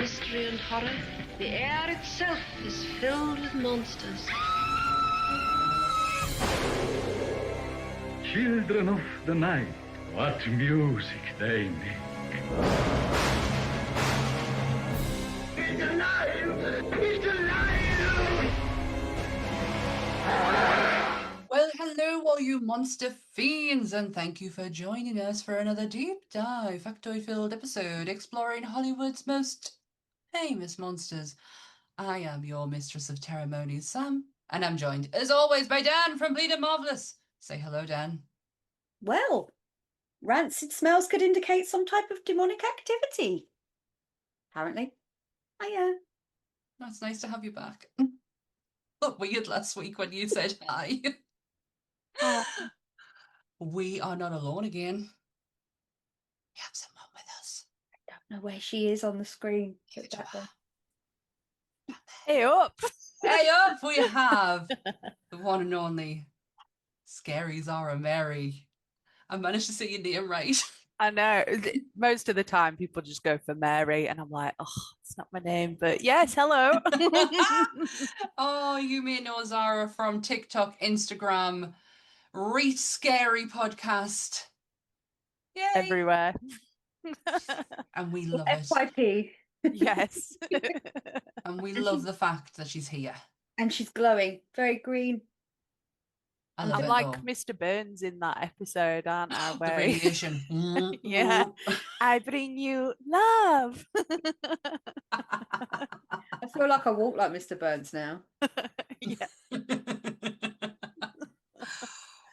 mystery and horror, the air itself is filled with monsters. Children of the night, what music they make. It's alive! It's alive! Well, hello, all you monster fiends, and thank you for joining us for another deep dive, factoid-filled episode exploring Hollywood's most famous monsters. I am your mistress of ceremonies, Sam, and I'm joined, as always, by Dan from Bleeding Marvelous. Say hello, Dan. Well, rancid smells could indicate some type of demonic activity. Apparently. Hiya. It's nice to have you back. Looked weird last week when you said hi. We are not alone again. We have someone with us. I don't know where she is on the screen. Neither do I. Hey up! Hey up! We have the one and only scary Zara Mary. I managed to say your name right. I know. Most of the time, people just go for Mary, and I'm like, oh, it's not my name, but yes, hello. Oh, you may know Zara from TikTok, Instagram, Reach Scary podcast. Yay! Everywhere. And we love it. FYP. Yes. And we love the fact that she's here. And she's glowing. Very green. I love I'm it, like though. Mr. Burns in that episode, aren't I? The Where radiation. yeah. I bring you love. I feel like I walk like Mr. Burns now. Yeah.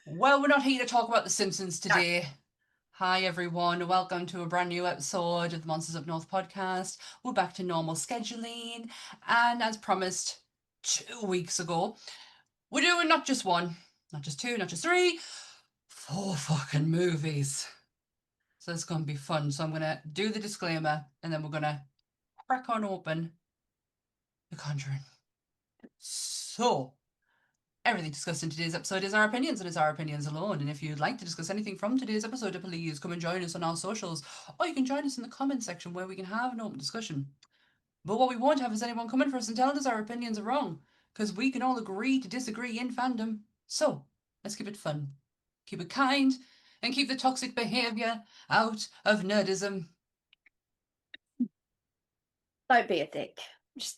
Well, we're not here to talk about The Simpsons today. Hi, everyone. Welcome to a brand new episode of the Monsters Up North podcast. We're back to normal scheduling. And as promised 2 weeks ago, we're doing not just one, not just two, not just three, 4 fucking movies. So it's going to be fun. So I'm going to do the disclaimer and then we're going to crack on open The Conjuring. So, everything discussed in today's episode is our opinions and is our opinions alone. And if you'd like to discuss anything from today's episode, please come and join us on our socials. Or you can join us in the comment section where we can have an open discussion. But what we won't have is anyone coming for us and telling us our opinions are wrong. Because we can all agree to disagree in fandom. So, let's keep it fun. Keep it kind. And keep the toxic behaviour out of nerdism. Don't be a dick. Just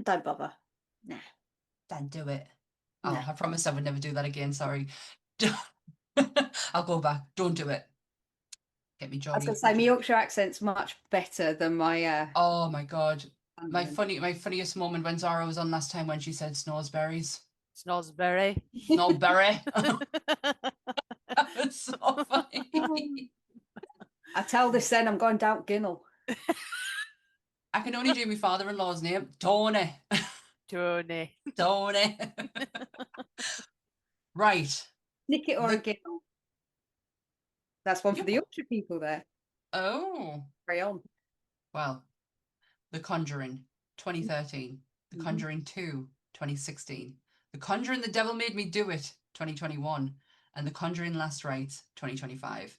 don't bother. Nah. Don't do it. Oh, No. I promised I would never do that again. Sorry. I'll go back. Don't do it. Get me I was Johnny. going to say, my Yorkshire accent's much better than my... Oh my god. My London. funniest moment when Zara was on last time when she said snoresberries. Snosberry. Snowberry. That was so funny. I tell this then I'm going down Ginnell. I can only do my father-in-law's name. Tony. Tony. Tony. Right. Nick it or The- a Ginnell. That's one for the Yorkshire people there. Oh. Carry on. Well, The Conjuring, 2013. The Mhm. Conjuring 2, 2016. The Conjuring The Devil Made Me Do It, 2021. And The Conjuring Last Rites, 2025.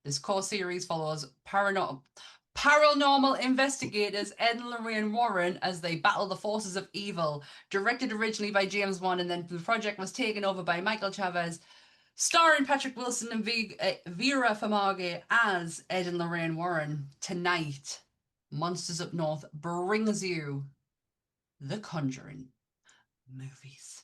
This core series follows paranormal investigators Ed and Lorraine Warren as they battle the forces of evil. Directed originally by James Wan, and then the project was taken over by Michael Chavez. Starring Patrick Wilson and Vera Farmiga as Ed and Lorraine Warren. Tonight, Monsters Up North brings you The Conjuring movies.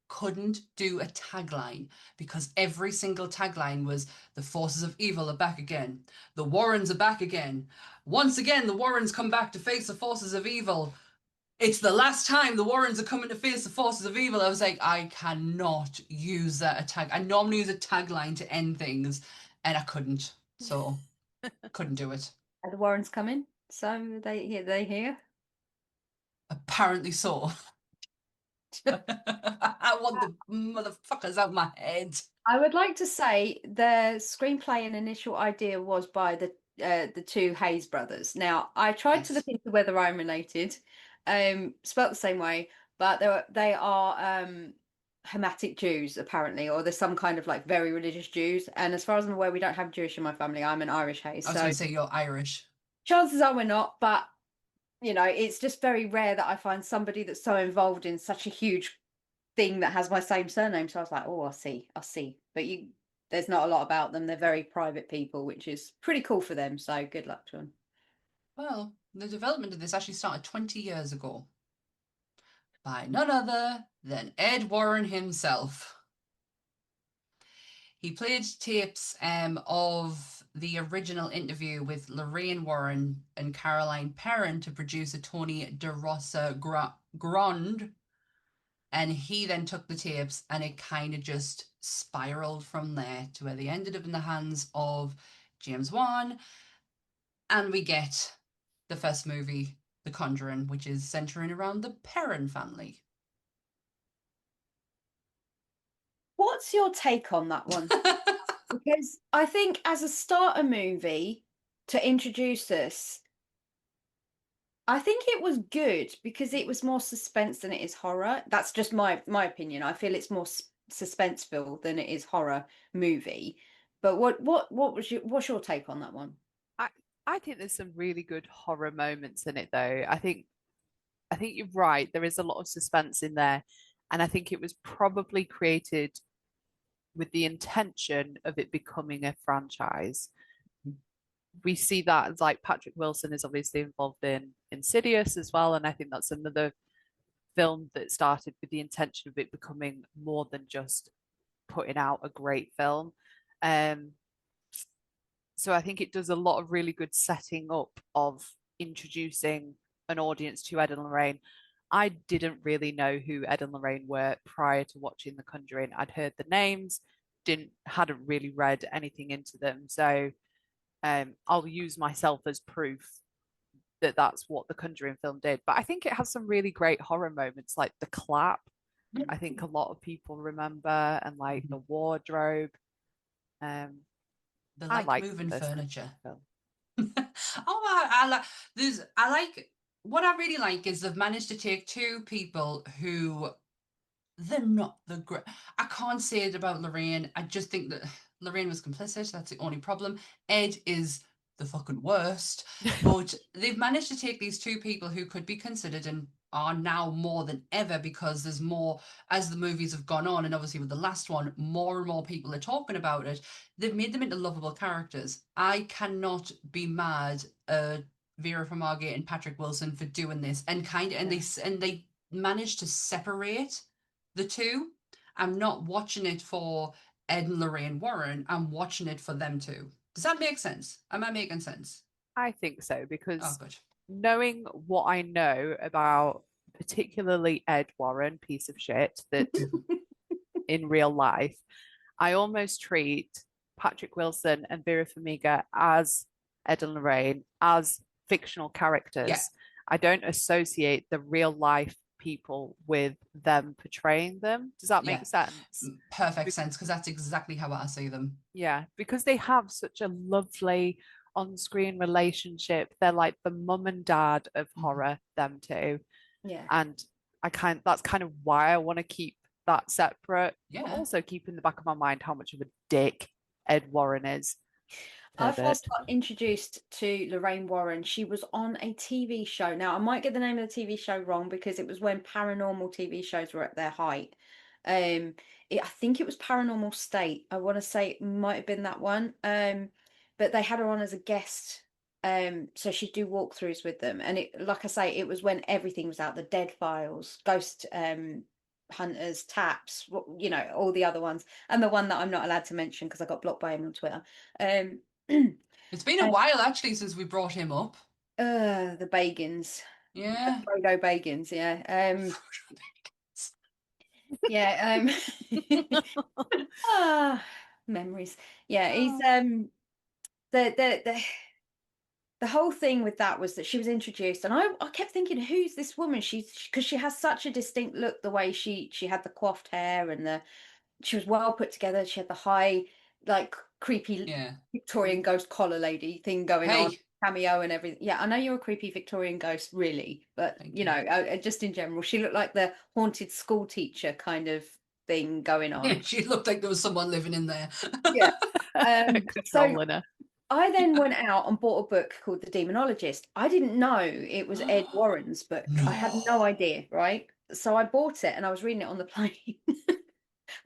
Couldn't do a tagline because every single tagline was the forces of evil are back again. The Warrens are back again. Once again, the Warrens come back to face the forces of evil. It's the last time the Warrens are coming to face the forces of evil. I was like, I cannot use that tag. I normally use a tagline to end things, and I couldn't. So, couldn't do it. Are the Warrens coming? So they here? Apparently so. I want the motherfuckers out of my head. I would like to say the screenplay and initial idea was by the two Hayes brothers. Now, I tried to Yes. look into whether I'm related, spelt the same way, but they are Hamitic Jews apparently, or there's some kind of like very religious Jews. And as far as I'm aware, we don't have Jewish in my family. I'm an Irish Hayes. I was So going to say you're Irish. chances are we're not, but you know, it's just very rare that I find somebody that's so involved in such a huge thing that has my same surname. So I was like, oh, I'll see. But there's not a lot about them. They're very private people, which is pretty cool for them. So good luck to them. Well, the development of this actually started 20 years ago by none other than Ed Warren himself. He played tapes of the original interview with Lorraine Warren and Caroline Perrin to producer Tony DeRosa Grand. And he then took the tapes and it kind of just spiraled from there to where they ended up in the hands of James Wan. And we get the first movie, The Conjuring, which is centering around the Perrin family. What's your take on that one? Because I think as a starter movie to introduce us, I think it was good because it was more suspense than it is horror. That's just my opinion. I feel it's more suspenseful than it is horror movie. But what's your take on that one? I think there's some really good horror moments in it though. I think you're right. There is a lot of suspense in there. And I think it was probably created with the intention of it becoming a franchise. We see that as like Patrick Wilson is obviously involved in Insidious as well. And I think that's another film that started with the intention of it becoming more than just putting out a great film. So I think it does a lot of really good setting up of introducing an audience to Ed and Lorraine. I didn't really know who Ed and Lorraine were prior to watching The Conjuring. I'd heard the names, hadn't really read anything into them. So I'll use myself as proof that that's what the Conjuring film did. But I think it has some really great horror moments, like the clap. I think a lot of people remember, and like the wardrobe. The I like moving furniture. Film. I like there's I like what I really like is they've managed to take two people who they're not the great. I can't say it about Lorraine. I just think that Lorraine was complicit. That's the only problem. Ed is the fucking worst. But they've managed to take these two people who could be considered and are now more than ever because there's more as the movies have gone on, and obviously with the last one, more and more people are talking about it. They've made them into lovable characters. I cannot be mad at Vera Farmiga and Patrick Wilson for doing this and they managed to separate the two. I'm not watching it for Ed and Lorraine Warren. I'm watching it for them two. Does that make sense? Am I making sense? I think so, Oh, because good. knowing what I know about particularly Ed Warren, piece of shit, that in real life, I almost treat Patrick Wilson and Vera Farmiga as Ed and Lorraine, as fictional characters. Yeah. I don't associate the real life people with them portraying them. Does that make sense? Perfect sense, because that's exactly how I see them. Yeah, because they have such a lovely on-screen relationship. They're like the mum and dad of horror, them two. Yeah. And that's kind of why I want to keep that separate. Yeah. But also keep in the back of my mind how much of a dick Ed Warren is. I first got introduced to Lorraine Warren. She was on a TV show. Now, I might get the name of the TV show wrong because it was when paranormal TV shows were at their height. I think it was Paranormal State. I want to say it might have been that one. But they had her on as a guest. So she'd do walkthroughs with them. And it, like I say, it was when everything was out, the Dead Files, Ghost Hunters, Taps, you know, all the other ones. And the one that I'm not allowed to mention because I got blocked by him on Twitter. It's been a while actually since we brought him up. The Bagans. Yeah. Frodo Bagans, yeah. Yeah, memories. Yeah, he's the whole thing with that was that she was introduced and I kept thinking, who's this woman? Because she has such a distinct look, the way she had the coiffed hair and she was well put together. She had the high, like creepy Victorian ghost collar lady thing going on, cameo and everything. Yeah, I know you're a creepy Victorian ghost, really, but you know, just in general, she looked like the haunted school teacher kind of thing going on. Yeah, she looked like there was someone living in there. Yeah, controlling her. I then went out and bought a book called The Demonologist. I didn't know it was Ed Warren's book. I had no idea, right? So I bought it and I was reading it on the plane.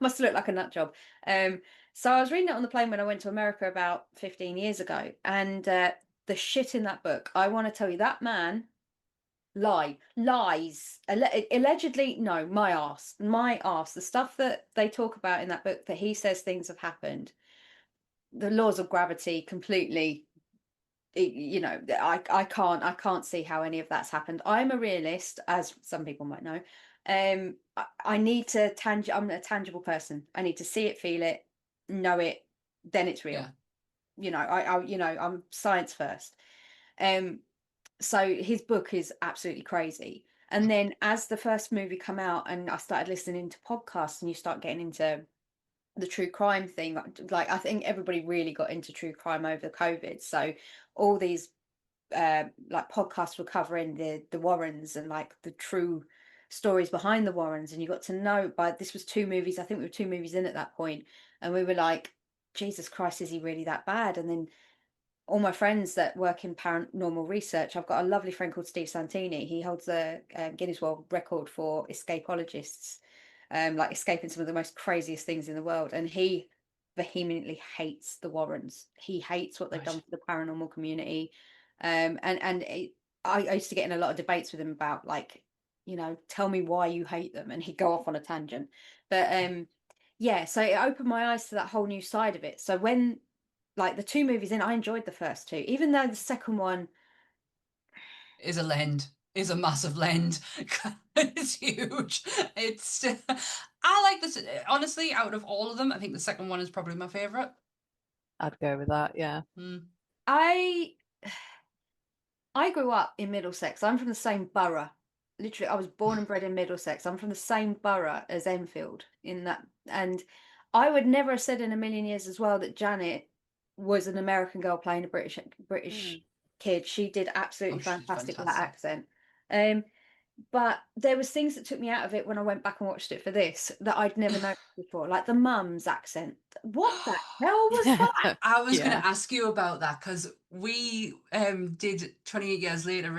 Must have looked like a nut job. So I was reading it on the plane when I went to America about 15 years ago. And the shit in that book, I want to tell you, that man lies. Allegedly, no, my arse. The stuff that they talk about in that book, that he says things have happened. The laws of gravity completely, I can't see how any of that's happened. I'm a realist, as some people might know. I need to I'm a tangible person. I need to see it, feel it, know it, then it's real. I'm science first. So his book is absolutely crazy. And then as the first movie come out and I started listening to podcasts, and you start getting into the true crime thing, like I think everybody really got into true crime over COVID. So all these like podcasts were covering the Warrens and like the true stories behind the Warrens, and you got to know this was 2 movies. I think we were 2 movies in at that point, and we were like, Jesus Christ, is he really that bad? And then all my friends that work in paranormal research, I've got a lovely friend called Steve Santini. He holds the Guinness World Record for escapologists, like escaping some of the most craziest things in the world. And he vehemently hates the Warrens. He hates what they've done for the paranormal community. I used to get in a lot of debates with him about, like, tell me why you hate them, and he'd go off on a tangent. But yeah, so it opened my eyes to that whole new side of it. So when, like, the 2 movies in, I enjoyed the first 2, even though the second one is a massive lend. It's huge. It's I like this, honestly. Out of all of them, I think the second one is probably my favorite. I'd go with that, yeah. I grew up in Middlesex. I'm from the same borough. Literally, I was born and bred in Middlesex. I'm from the same borough as Enfield in that, and I would never have said in a million years as well that Janet was an American girl playing a British kid. She did absolutely fantastic with that accent. But there was things that took me out of it when I went back and watched it for this that I'd never noticed before, like the mum's accent. What the hell was that? I was going to ask you about that, because we did 28 Years Later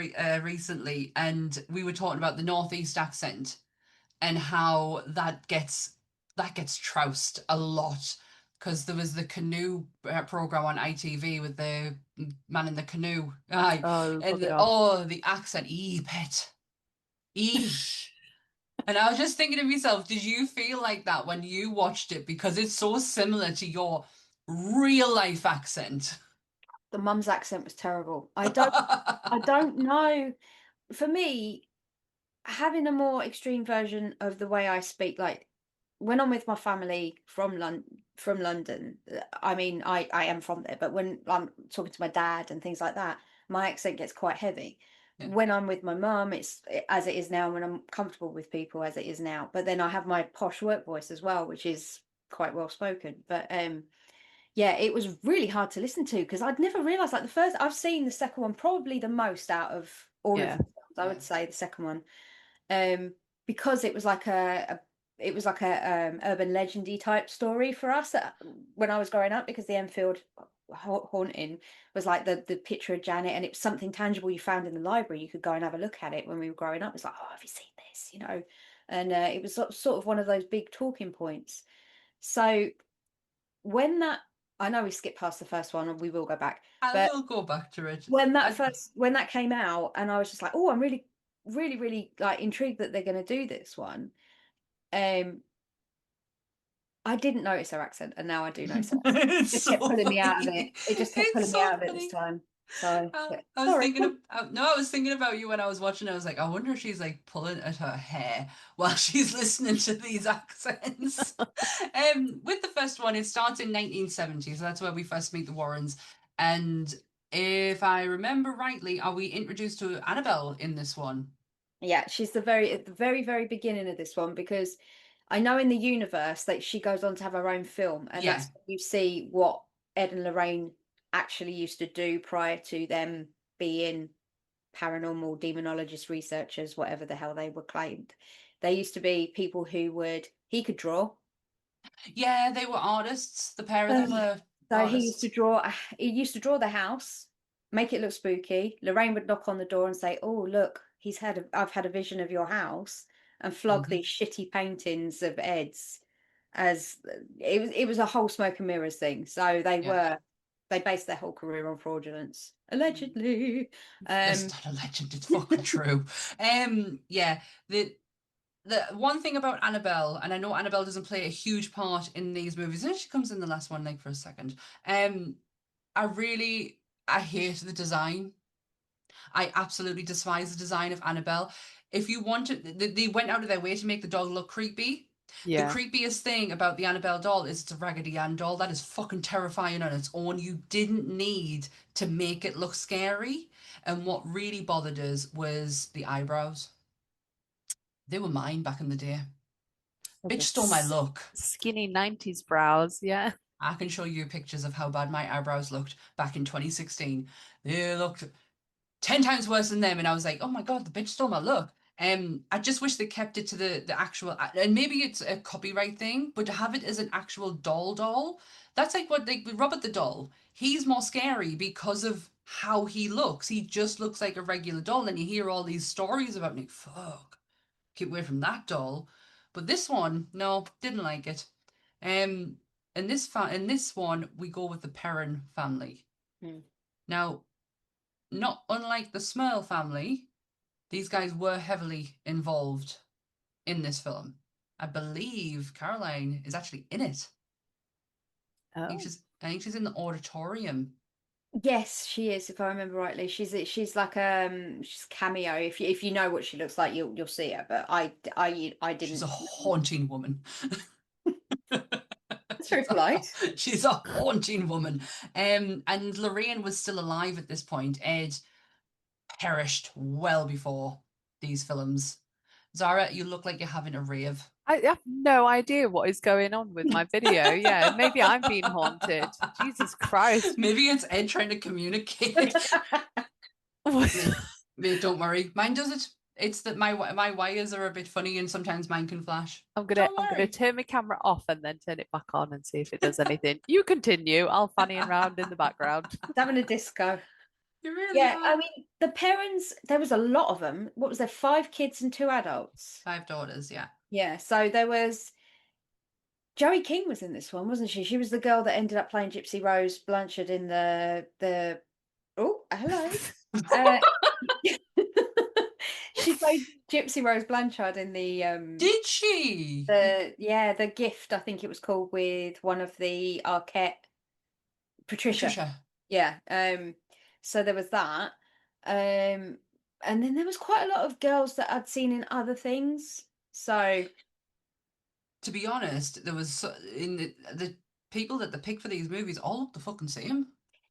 recently, and we were talking about the Northeast accent and how that gets trounced a lot, because there was the canoe program on ITV with the man in the canoe. The accent, pet. And I was just thinking to myself, did you feel like that when you watched it? Because it's so similar to your real life accent. The mum's accent was terrible. I don't know. For me, having a more extreme version of the way I speak, like when I'm with my family from London, I mean, I am from there, but when I'm talking to my dad and things like that, my accent gets quite heavy. Yeah. When I'm with my mum, it's as it is now. When I'm comfortable with people, as it is now. But then I have my posh work voice as well, which is quite well spoken. But yeah, it was really hard to listen to, because I'd never realised, like, I've seen the second one probably the most out of all of the films. I would say the second one, because it was like a urban legendy type story for us when I was growing up, because the Enfield haunting was like the picture of Janet, and it's something tangible you found in the library. You could go and have a look at it when we were growing up. It's like, oh, have you seen this? And it was sort of one of those big talking points. So when that, I know we skipped past the first one, and we will go back. I will go back to it. When that came out, and I was just like, oh, I'm really, really, really like intrigued that they're going to do this one. I didn't notice her accent, and now I do notice it. It just kept pulling me out of it. It just kept pulling me out of it this time. So I was thinking about you when I was watching. I was like, I wonder if she's like pulling at her hair while she's listening to these accents. With the first one, it starts in 1970, so that's where we first meet the Warrens. And if I remember rightly, are we introduced to Annabelle in this one? Yeah, she's at the very, very beginning of this one, because I know in the universe that she goes on to have her own film, and that's when you see what Ed and Lorraine actually used to do prior to them being paranormal demonologist researchers, whatever the hell they were claimed. They used to be people who he could draw. Yeah, they were artists. The pair of them were So he used artist. to draw. He used to draw the house, make it look spooky. Lorraine would knock on the door and say, "Oh, look, I've had a vision of your house," and flog these shitty paintings of Ed's. As it was a whole smoke and mirrors thing. So they based their whole career on fraudulence, allegedly. It's not a legend, it's fucking true. Yeah, the one thing about Annabelle, and I know Annabelle doesn't play a huge part in these movies, and she comes in the last one like for a second. I hate the design. I absolutely despise the design of Annabelle. If you wanted, they went out of their way to make the doll look creepy. The Yeah. creepiest thing about the Annabelle doll is it's a Raggedy Ann doll. That is fucking terrifying on its own. You didn't need to make it look scary. And what really bothered us was the eyebrows. They were mine back in the day. Bitch stole my look. Skinny 90s brows, yeah. I can show you pictures of how bad my eyebrows looked back in 2016. They looked 10 times worse than them, and I was like, oh my god, the bitch stole my look. I just wish they kept it to the actual, and maybe it's a copyright thing, but to have it as an actual doll, that's like what, like with Robert the doll. He's more scary because of how he looks. He just looks like a regular doll, and you hear all these stories about him, like, fuck, keep away from that doll. But this one, no, didn't like it. Um, in this one, we go with the Perrin family. Now, not unlike the Smurl family, these guys were heavily involved in this film. I believe Caroline is actually in it. Oh. I think she's in the auditorium. Yes, she is, if I remember rightly. She's like she's cameo. If you know what she looks like, you'll see her. But I didn't. She's a haunting woman. That's very polite. She's a haunting woman. And Lorraine was still alive at this point. Ed perished well before these films. Zara, you look like you're having a rave. I have no idea what is going on with my video. Yeah, maybe I'm being haunted. Jesus Christ. Maybe it's Ed trying to communicate. Mate, don't worry. Mine does it. It's that my wires are a bit funny and sometimes mine can flash. I'm gonna turn my camera off and then turn it back on and see if it does anything. You continue. I'll fanny around in the background. Having a disco. You really Yeah, are. I mean, the parents, there was a lot of them. What was there, 5 kids and 2 adults? 5 daughters, yeah. Yeah, so there was Joey King was in this one, wasn't she? She was the girl that ended up playing Gypsy Rose Blanchard in the oh, hello. She played Gypsy Rose Blanchard in the Did she? The Gift, I think it was called, with one of the Arquette, Patricia. Yeah. So there was that. And then there was quite a lot of girls that I'd seen in other things. So to be honest, there was in the people that they picked for these movies all look the fucking same.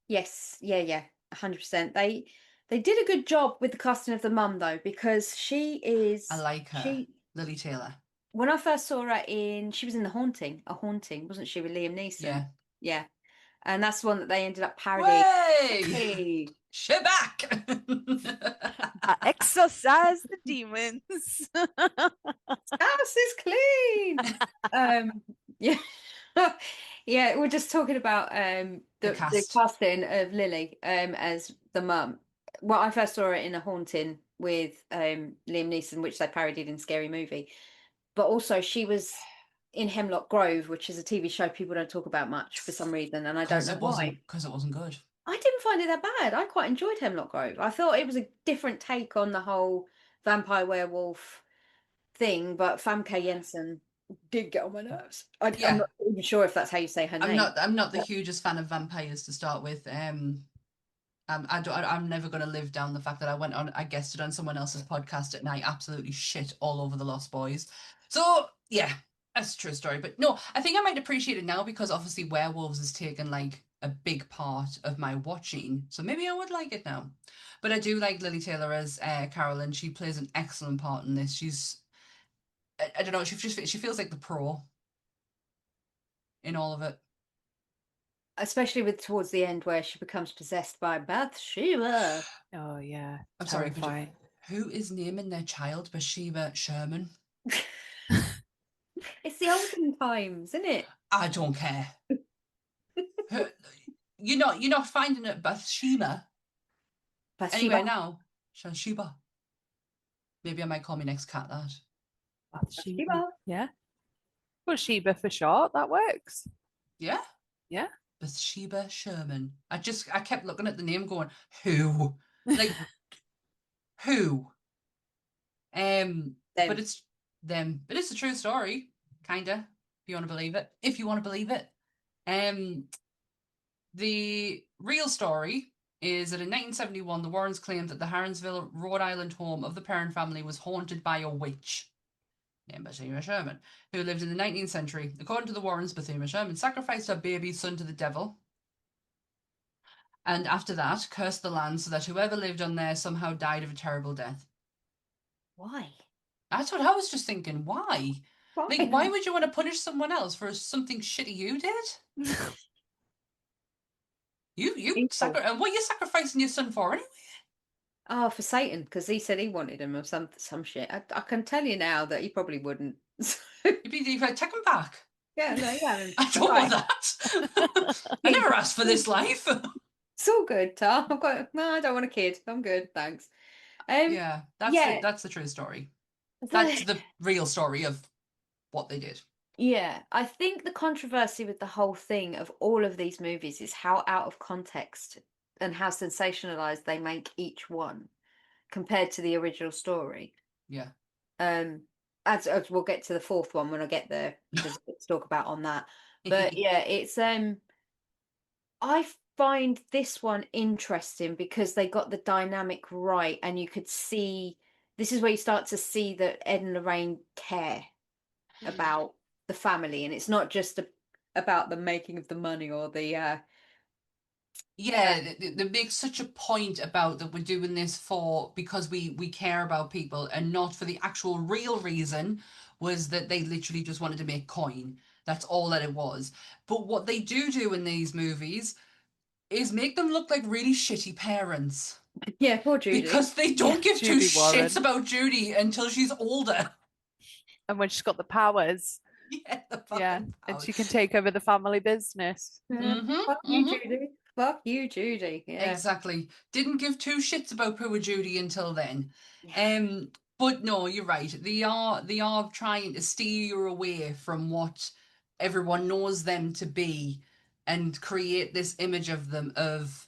Yes, yeah, 100%. They did a good job with the casting of the mum though, because she is. I like her, Lily Taylor. When I first saw her she was in A Haunting, wasn't she, with Liam Neeson? Yeah. And that's the one that they ended up parodying. Hey! Sheback! I exorcise the demons. House is clean. Yeah. Yeah, we're just talking about the casting of Lily as the mum. Well, I first saw her in A Haunting with Liam Neeson, which they parodied in Scary Movie. But also she was in Hemlock Grove, which is a TV show people don't talk about much for some reason, and I don't know why. Because it wasn't good. I didn't find it that bad. I quite enjoyed Hemlock Grove. I thought it was a different take on the whole vampire werewolf thing, but Famke Jensen did get on my nerves. I'm not even sure if that's how you say her name. I'm not the hugest fan of vampires to start with. I'm never going to live down the fact that I guested on someone else's podcast and I absolutely shit all over the Lost Boys. So yeah, that's a true story. But no, I think I might appreciate it now because obviously werewolves has taken like a big part of my watching. So maybe I would like it now. But I do like Lily Taylor as Carolyn. She plays an excellent part in this. She's, I don't know, she feels like the pro in all of it. Especially with towards the end where she becomes possessed by Bathsheba. Oh yeah, I'm sorry. Who is naming their child Bathsheba Sherman? It's the olden times, isn't it? I don't care. You're not finding it Bathsheba anywhere now. Sheba. Maybe I might call my next cat that. Bathsheba. Yeah. Well, Sheba for short, that works. Yeah. Yeah. Bathsheba Sherman. I kept looking at the name going, who? Like, who? But it's them. But it's a true story, kinda, if you want to believe it. If you want to believe it. The real story is that in 1971, the Warrens claimed that the Harrinsville, Rhode Island home of the Perrin family was haunted by a witch named Bathsheba Sherman, who lived in the 19th century. According to the Warrens, Bathsheba Sherman sacrificed her baby son to the devil, and after that cursed the land so that whoever lived on there somehow died of a terrible death. Why? That's what I was just thinking. Why? Like, why would you want to punish someone else for something shitty you did? What are you sacrificing your son for anyway? Oh, for Satan, because he said he wanted him or some shit. I can tell you now that he probably wouldn't. You'd be like, take him back. Yeah, no, yeah. I don't want that. I never asked for this life. It's all good, Tom. No, I don't want a kid. I'm good, thanks. Yeah, that's the true story. That's the real story of what they did. Yeah, I think the controversy with the whole thing of all of these movies is how out of context and how sensationalized they make each one compared to the original story. Yeah. As we'll get to the fourth one when I get there, there's a bit to talk about on that. But yeah, it's I find this one interesting because they got the dynamic right, and you could see this is where you start to see that Ed and Lorraine care about the family, and it's not just about the making of the money or the they make such a point about that we're doing this because we care about people and not for the actual real reason was that they literally just wanted to make coin. That's all that it was. But what they do in these movies is make them look like really shitty parents. Yeah, poor Judy. Because they don't give two shits about Judy until she's older. And when she's got the powers. Yeah, powers. And she can take over the family business. Fuck you, Judy. Fuck you, Judy. Yeah. Exactly. Didn't give two shits about poor Judy until then. Yeah. But no, you're right. They are trying to steer you away from what everyone knows them to be and create this image of them of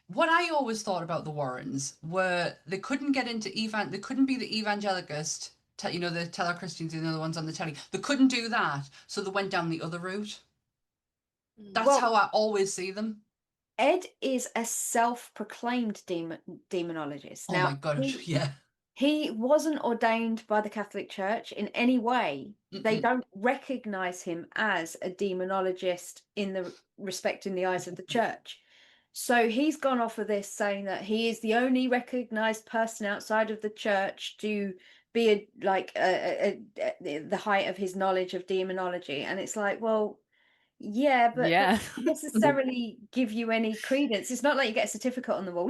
what I always thought about the Warrens were they couldn't get into they couldn't be the evangelicist, the teller Christians, the ones on the telly. They couldn't do that, so they went down the other route. That's how I always see them. Ed is a self-proclaimed demonologist. Oh my God, yeah. He wasn't ordained by the Catholic Church in any way. They don't recognize him as a demonologist in the eyes of the church. So he's gone off of this saying that he is the only recognized person outside of the church to be the height of his knowledge of demonology. And it's like, well, yeah, but that doesn't necessarily give you any credence. It's not like you get a certificate on the wall.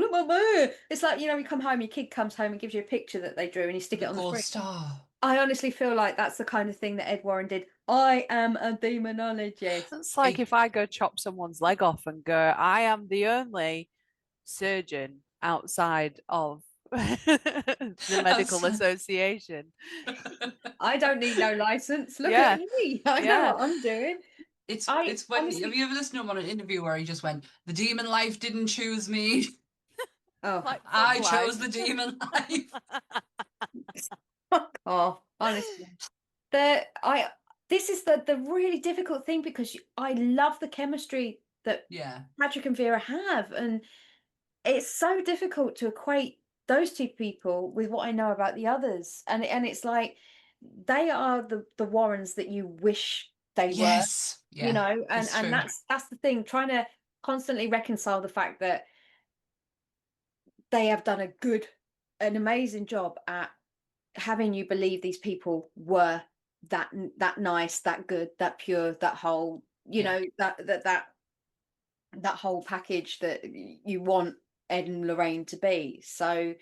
It's like, you come home, your kid comes home and gives you a picture that they drew and you stick it on the screen. Star. I honestly feel like that's the kind of thing that Ed Warren did. I am a demonologist. It's like if I go chop someone's leg off and go, I am the only surgeon outside of the medical association. I don't need no license. Look at me. I know what I'm doing. It's when honestly, have you ever listened to him on an interview where he just went, the demon life didn't choose me. Oh, like I chose the demon life. Fuck off, honestly. This is the really difficult thing because I love the chemistry that Patrick and Vera have, and it's so difficult to equate those two people with what I know about the others, and it's like they are the Warrens that you wish they were, and that's the thing, trying to constantly reconcile the fact that they have done an amazing job at having you believe these people were that nice, that good, that pure, that whole, that whole package that you want Ed and Lorraine to be. So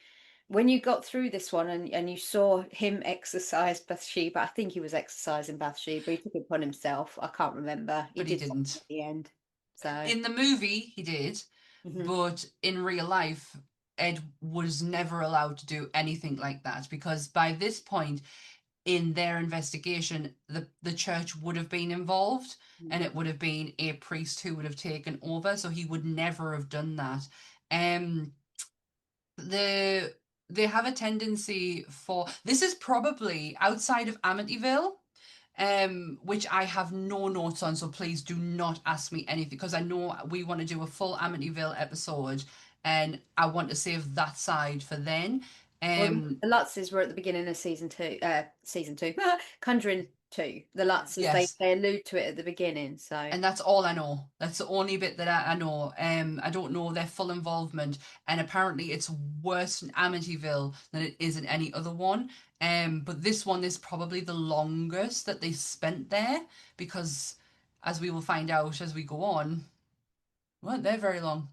when you got through this one and you saw him exercise Bathsheba, I think he was exercising Bathsheba. He took it upon himself. I can't remember. But he didn't. At the end. So In the movie, he did, but in real life, Ed was never allowed to do anything like that because by this point in their investigation, the church would have been involved and it would have been a priest who would have taken over, so he would never have done that. Um, they have a tendency for this is probably outside of Amityville, which I have no notes on, so please do not ask me anything because I know we want to do a full Amityville episode and I want to save that side for then. well, the Lutzes were at the beginning of season two, Conjuring 2. The Lutzes, Yes. they allude to it at the beginning, so. And that's all I know. That's the only bit that I know. I don't know their full involvement, and apparently it's worse in Amityville than it is in any other one. But this one is probably the longest that they spent there because, as we will find out as we go on, weren't there very long.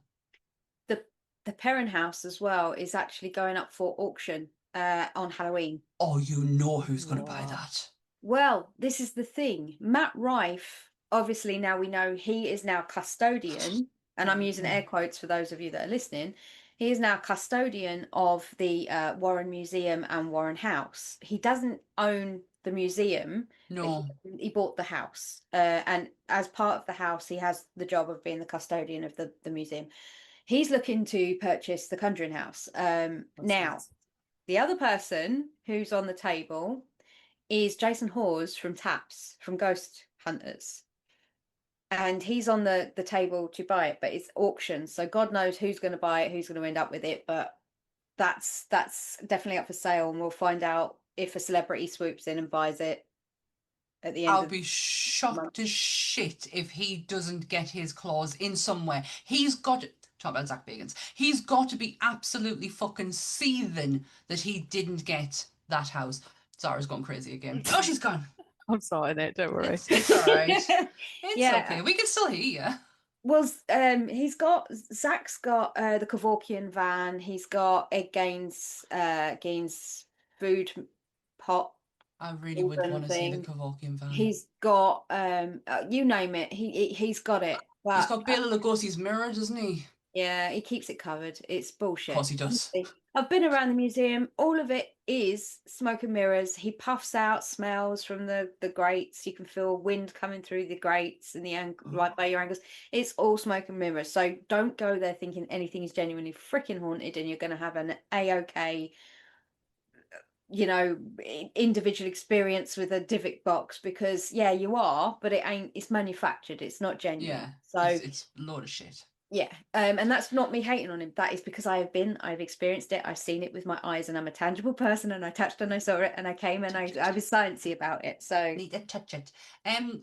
The Perrin house as well is actually going up for auction on Halloween. Oh, you know who's going to buy that. Well, this is the thing. Matt Rife, obviously now we know he is now custodian, and I'm using air quotes for those of you that are listening. He is now custodian of the Warren Museum and Warren House. He doesn't own the museum. No. He bought the house. And as part of the house, he has the job of being the custodian of the museum. He's looking to purchase the Conjuring house. Now, nice. The other person who's on the table is Jason Hawes from Taps, from Ghost Hunters. And he's on the table to buy it, but it's auction. So God knows who's going to buy it, who's going to end up with it. But that's definitely up for sale. And we'll find out if a celebrity swoops in and buys it at the end. I'll be shocked as shit if he doesn't get his claws in somewhere. He's got... Talk about Zach Bagans. He's got to be absolutely fucking seething that he didn't get that house. Zara's gone crazy again. Oh, she's gone. I'm sorting it, don't worry. It's all right. It's okay. We can still hear you. Well, Zach's got the Kevorkian van. He's got Ed Gaines' food pot. I really would want to see the Kevorkian van. He's got you name it. He's got it. But, he's got Bela Lugosi's mirror, doesn't he? Yeah, he keeps it covered. It's bullshit. Of course he does. I've been around the museum. All of it is smoke and mirrors. He puffs out smells from the grates. You can feel wind coming through the grates and right by your ankles. It's all smoke and mirrors. So don't go there thinking anything is genuinely freaking haunted and you're going to have an A-OK, individual experience with a Divic box, because yeah, you are, but it ain't. It's manufactured. It's not genuine. Yeah. So it's a load of shit. Yeah, and that's not me hating on him. That is because I've experienced it. I've seen it with my eyes, and I'm a tangible person. And I touched and I saw it, and I came and I was sciencey about it. So need to touch it.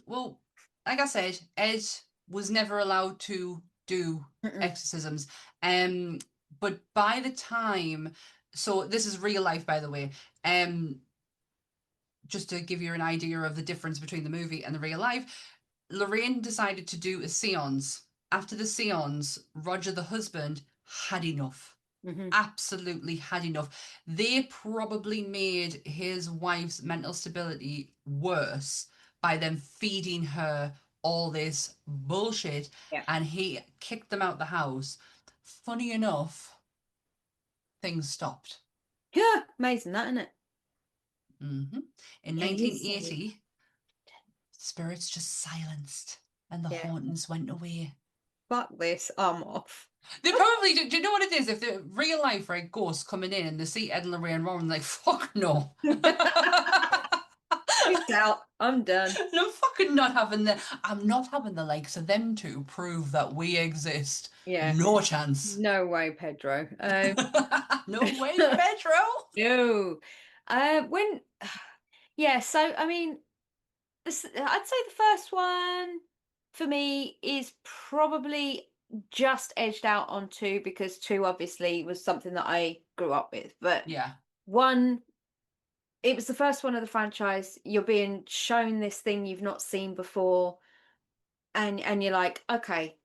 Well, like I said, Ed was never allowed to do exorcisms. But by the time, so this is real life, by the way. Just to give you an idea of the difference between the movie and the real life, Lorraine decided to do a séance. After the séance, Roger, the husband, had enough. Absolutely had enough. They probably made his wife's mental stability worse by them feeding her all this bullshit, and he kicked them out the house. Funny enough, things stopped. Yeah, amazing that, isn't it? In 1980, spirits just silenced and the hauntings went away. Fuck this, I'm off. They probably do. Do you know what it is? If the real life, right, ghosts coming in and they see Ed and Lorraine Warren, like, fuck no. Peace out. I'm done. I'm fucking not having I'm not having the likes of them two prove that we exist. Yeah. No chance. No way, Pedro. No way, Pedro. No. So I mean, I'd say the first one for me is probably just edged out on 2, because 2 obviously was something that I grew up with. But 1, it was the first one of the franchise. You're being shown this thing you've not seen before, and you're like, okay,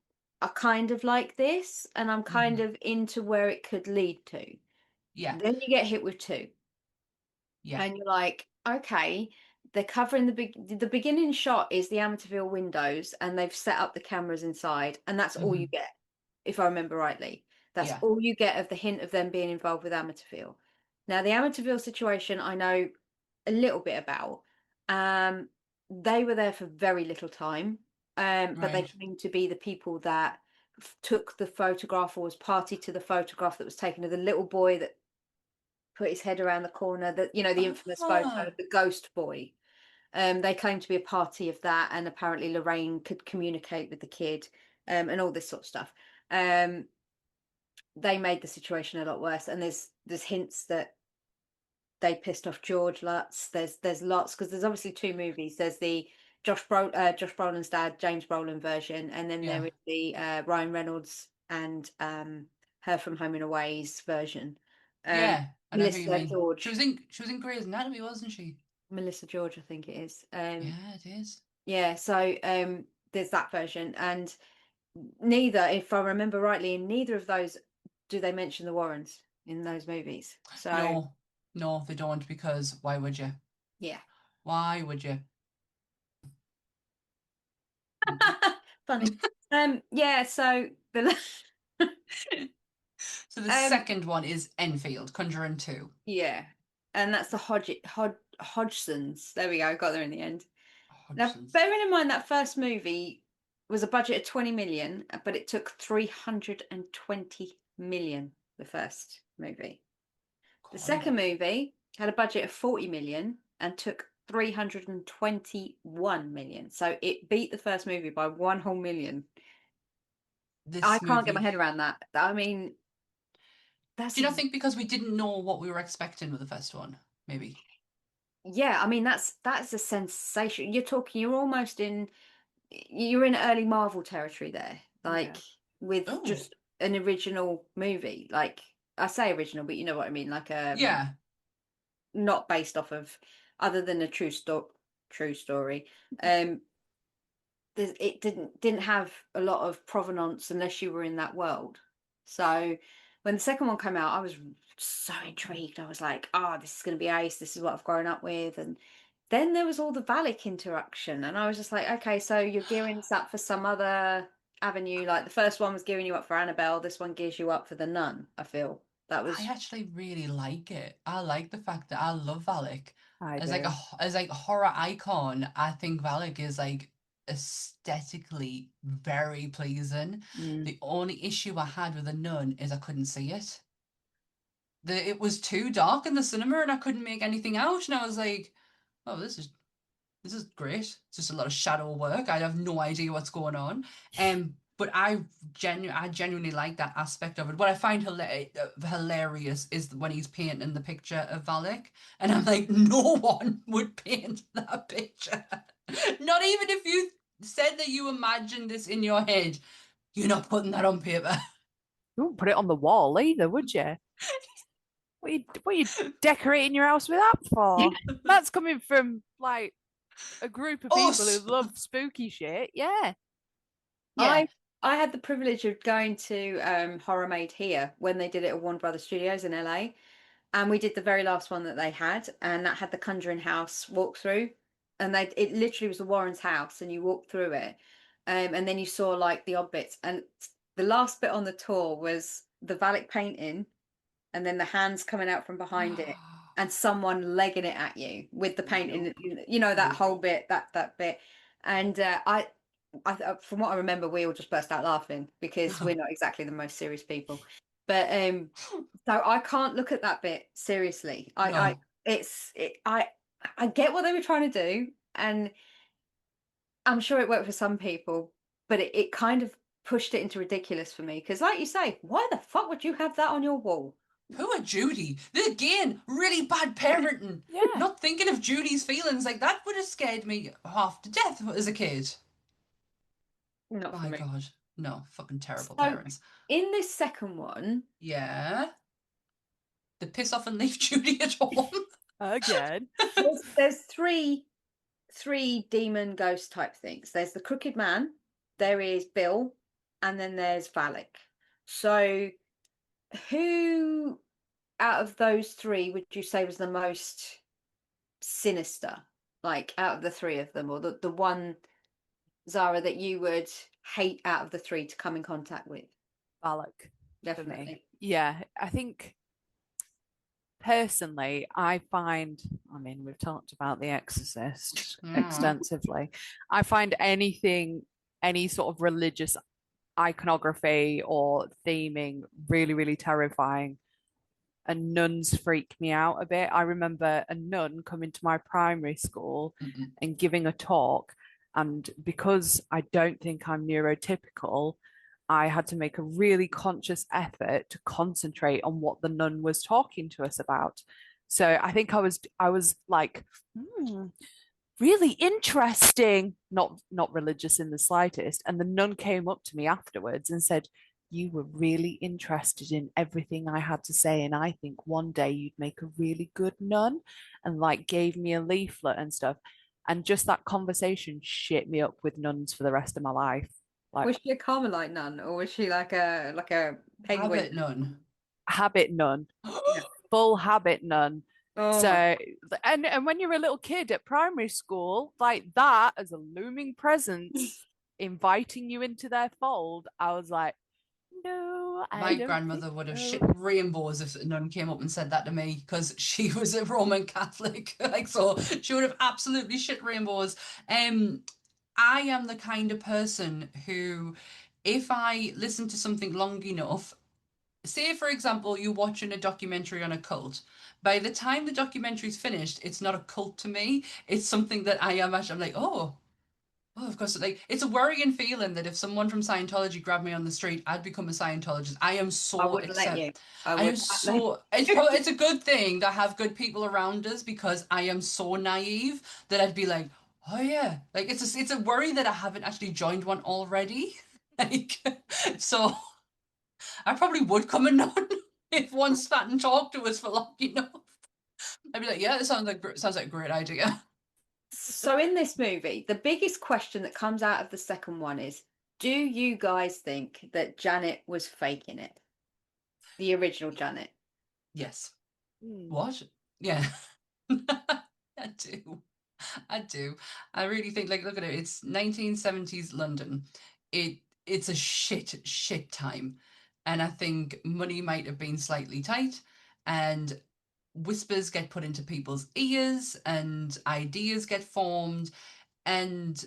I kind of like this, and I'm kind of into where it could lead to. Yeah. Then you get hit with 2. Yeah. And you're like, okay, they're covering the beginning shot is the Amityville windows, and they've set up the cameras inside, and that's all you get, if I remember rightly. That's all you get of the hint of them being involved with Amityville. Now, the Amityville situation, I know a little bit about. They were there for very little time, but they claim to be the people that took the photograph or was party to the photograph that was taken of the little boy that put his head around the corner, that, you know, the infamous photo of the ghost boy. They claim to be a party of that, and apparently Lorraine could communicate with the kid, and all this sort of stuff. They made the situation a lot worse, and there's hints that they pissed off George lots. There's lots, because there's obviously two movies. There's the Josh Brolin's dad, James Brolin version, and then there is the Ryan Reynolds and Her from Home and Away's version. I know who you mean. George. She was in Grey's Anatomy, wasn't she? Melissa George, I think it is. Yeah, it is. Yeah, so there's that version, and neither, if I remember rightly, in neither of those do they mention the Warrens in those movies. So no, they don't, because why would you? Yeah. Why would you? Funny. Yeah, so the so the second one is Enfield, Conjuring 2. Yeah. And that's the Hodgsons. There we go, got there in the end. Now, bearing in mind that first movie was a budget of 20 million, but it took 320 million, the first movie. The second movie had a budget of 40 million and took 321 million. So it beat the first movie by 1 whole million. I can't get my head around that. I mean, that's... Do you not think because we didn't know what we were expecting with the first one, maybe? Yeah, I mean, that's a sensation. You're almost in early Marvel territory there, like with just an original movie. Like, I say original, but you know what I mean, like not based off of, other than a true story. It didn't have a lot of provenance unless you were in that world. So when the second one came out, I was so intrigued. I was like, this is going to be ace. This is what I've grown up with. And then there was all the Valak interaction, and I was just like, okay, so you're gearing this up for some other avenue. Like, the first one was gearing you up for Annabelle. This one gears you up for the Nun. I feel that was... I actually really like it. I like the fact that I love Valak. As like a horror icon. I think Valak is like aesthetically very pleasing. The only issue I had with the Nun is I couldn't see it. It was too dark in the cinema, and I couldn't make anything out. And I was like, "Oh, this is great. It's just a lot of shadow work. I have no idea what's going on." But I genuinely like that aspect of it. What I find hilarious is when he's painting the picture of Valak, and I'm like, no one would paint that picture. Not even if you said that you imagined this in your head. You're not putting that on paper. You wouldn't put it on the wall either, would you? What are you decorating your house with that for? That's coming from like a group of people who love spooky shit. Yeah. I had the privilege of going to Horror Made here when they did it at Warner Brothers Studios in LA, and we did the very last one that they had, and that had the Conjuring house walkthrough, and it literally was the Warren's house, and you walked through it, and then you saw like the odd bits, and the last bit on the tour was the Valak painting, and then the hands coming out from behind it, and someone legging it at you with the painting, you know, that whole bit, that bit, and I, from what I remember, we all just burst out laughing because we're not exactly the most serious people. But so I can't look at that bit seriously. I get what they were trying to do, and I'm sure it worked for some people, but it kind of pushed it into ridiculous for me. Because, like you say, why the fuck would you have that on your wall? Poor Judy. Again, really bad parenting. Yeah. Not thinking of Judy's feelings. Like, that would have scared me half to death as a kid. Not for me. My God. No, fucking terrible parents. In this second one... Yeah? They piss off and leave Judy at home? Again. There's three demon ghost type things. There's the Crooked Man, there is Bill, and then there's Valak. So who out of those three would you say was the most sinister? like out of the three of them, or the one, Zara, that you would hate out of the three to come in contact with? Balak for Definitely. me. Yeah, I think personally, I find, I mean, we've talked about The Exorcist extensively. I find anything, any sort of religious iconography or theming really, really terrifying. And nuns freak me out a bit. I remember a nun coming to my primary school and giving a talk. And because I don't think I'm neurotypical, I had to make a really conscious effort to concentrate on what the nun was talking to us about. So I think I was like, really interesting, not religious in the slightest. And the nun came up to me afterwards and said, you were really interested in everything I had to say, and I think one day you'd make a really good nun, and like gave me a leaflet and stuff. And just that conversation shit me up with nuns for the rest of my life. Like, was she a Carmelite nun, or was she like a penguin Habit nun? Habit nun. Yeah. Full habit nun. Oh, So and when you're a little kid at primary school, like that as a looming presence inviting you into their fold, I was like, no, My grandmother would have shit rainbows if a nun came up and said that to me, because she was a Roman Catholic. Like, so she would have absolutely shit rainbows. I am the kind of person who, if I listen to something long enough, say for example, you're watching a documentary on a cult. By the time the documentary's finished, it's not a cult to me. It's something that I am actually, I'm like, oh, of course, like it's a worrying feeling that if someone from Scientology grabbed me on the street, I'd become a Scientologist. I am I so wouldn't let you. I am so it's a good thing to have good people around us, because I am so naive that I'd be like, oh yeah, like it's a worry that I haven't actually joined one already. Like, so I probably would come and on if one sat and talked to us for long enough. I'd be like, yeah, it sounds like a great idea. So in this movie, the biggest question that comes out of the second one is, do you guys think that Janet was faking it? The original Janet. Yes. What? Yeah. I do. I do. I really think, like, look at it. It's 1970s London. It's a shit time. And I think money might have been slightly tight, and whispers get put into people's ears, and ideas get formed, and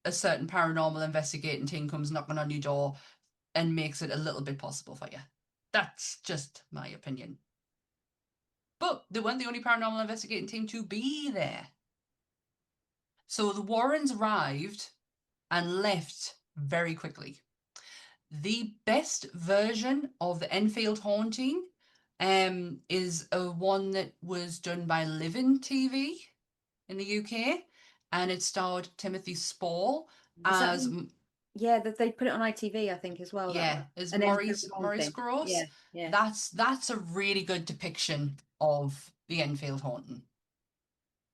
a certain paranormal investigating team comes knocking on your door and makes it a little bit possible for you. That's just my opinion. But they weren't the only paranormal investigating team to be there. So the Warrens arrived and left very quickly. The best version of the Enfield haunting is a one that was done by Living TV in the UK, and it starred Timothy Spall as that they put it on ITV, I think, as well. Yeah, as and Maurice Gross. Yeah. That's a really good depiction of the Enfield haunting.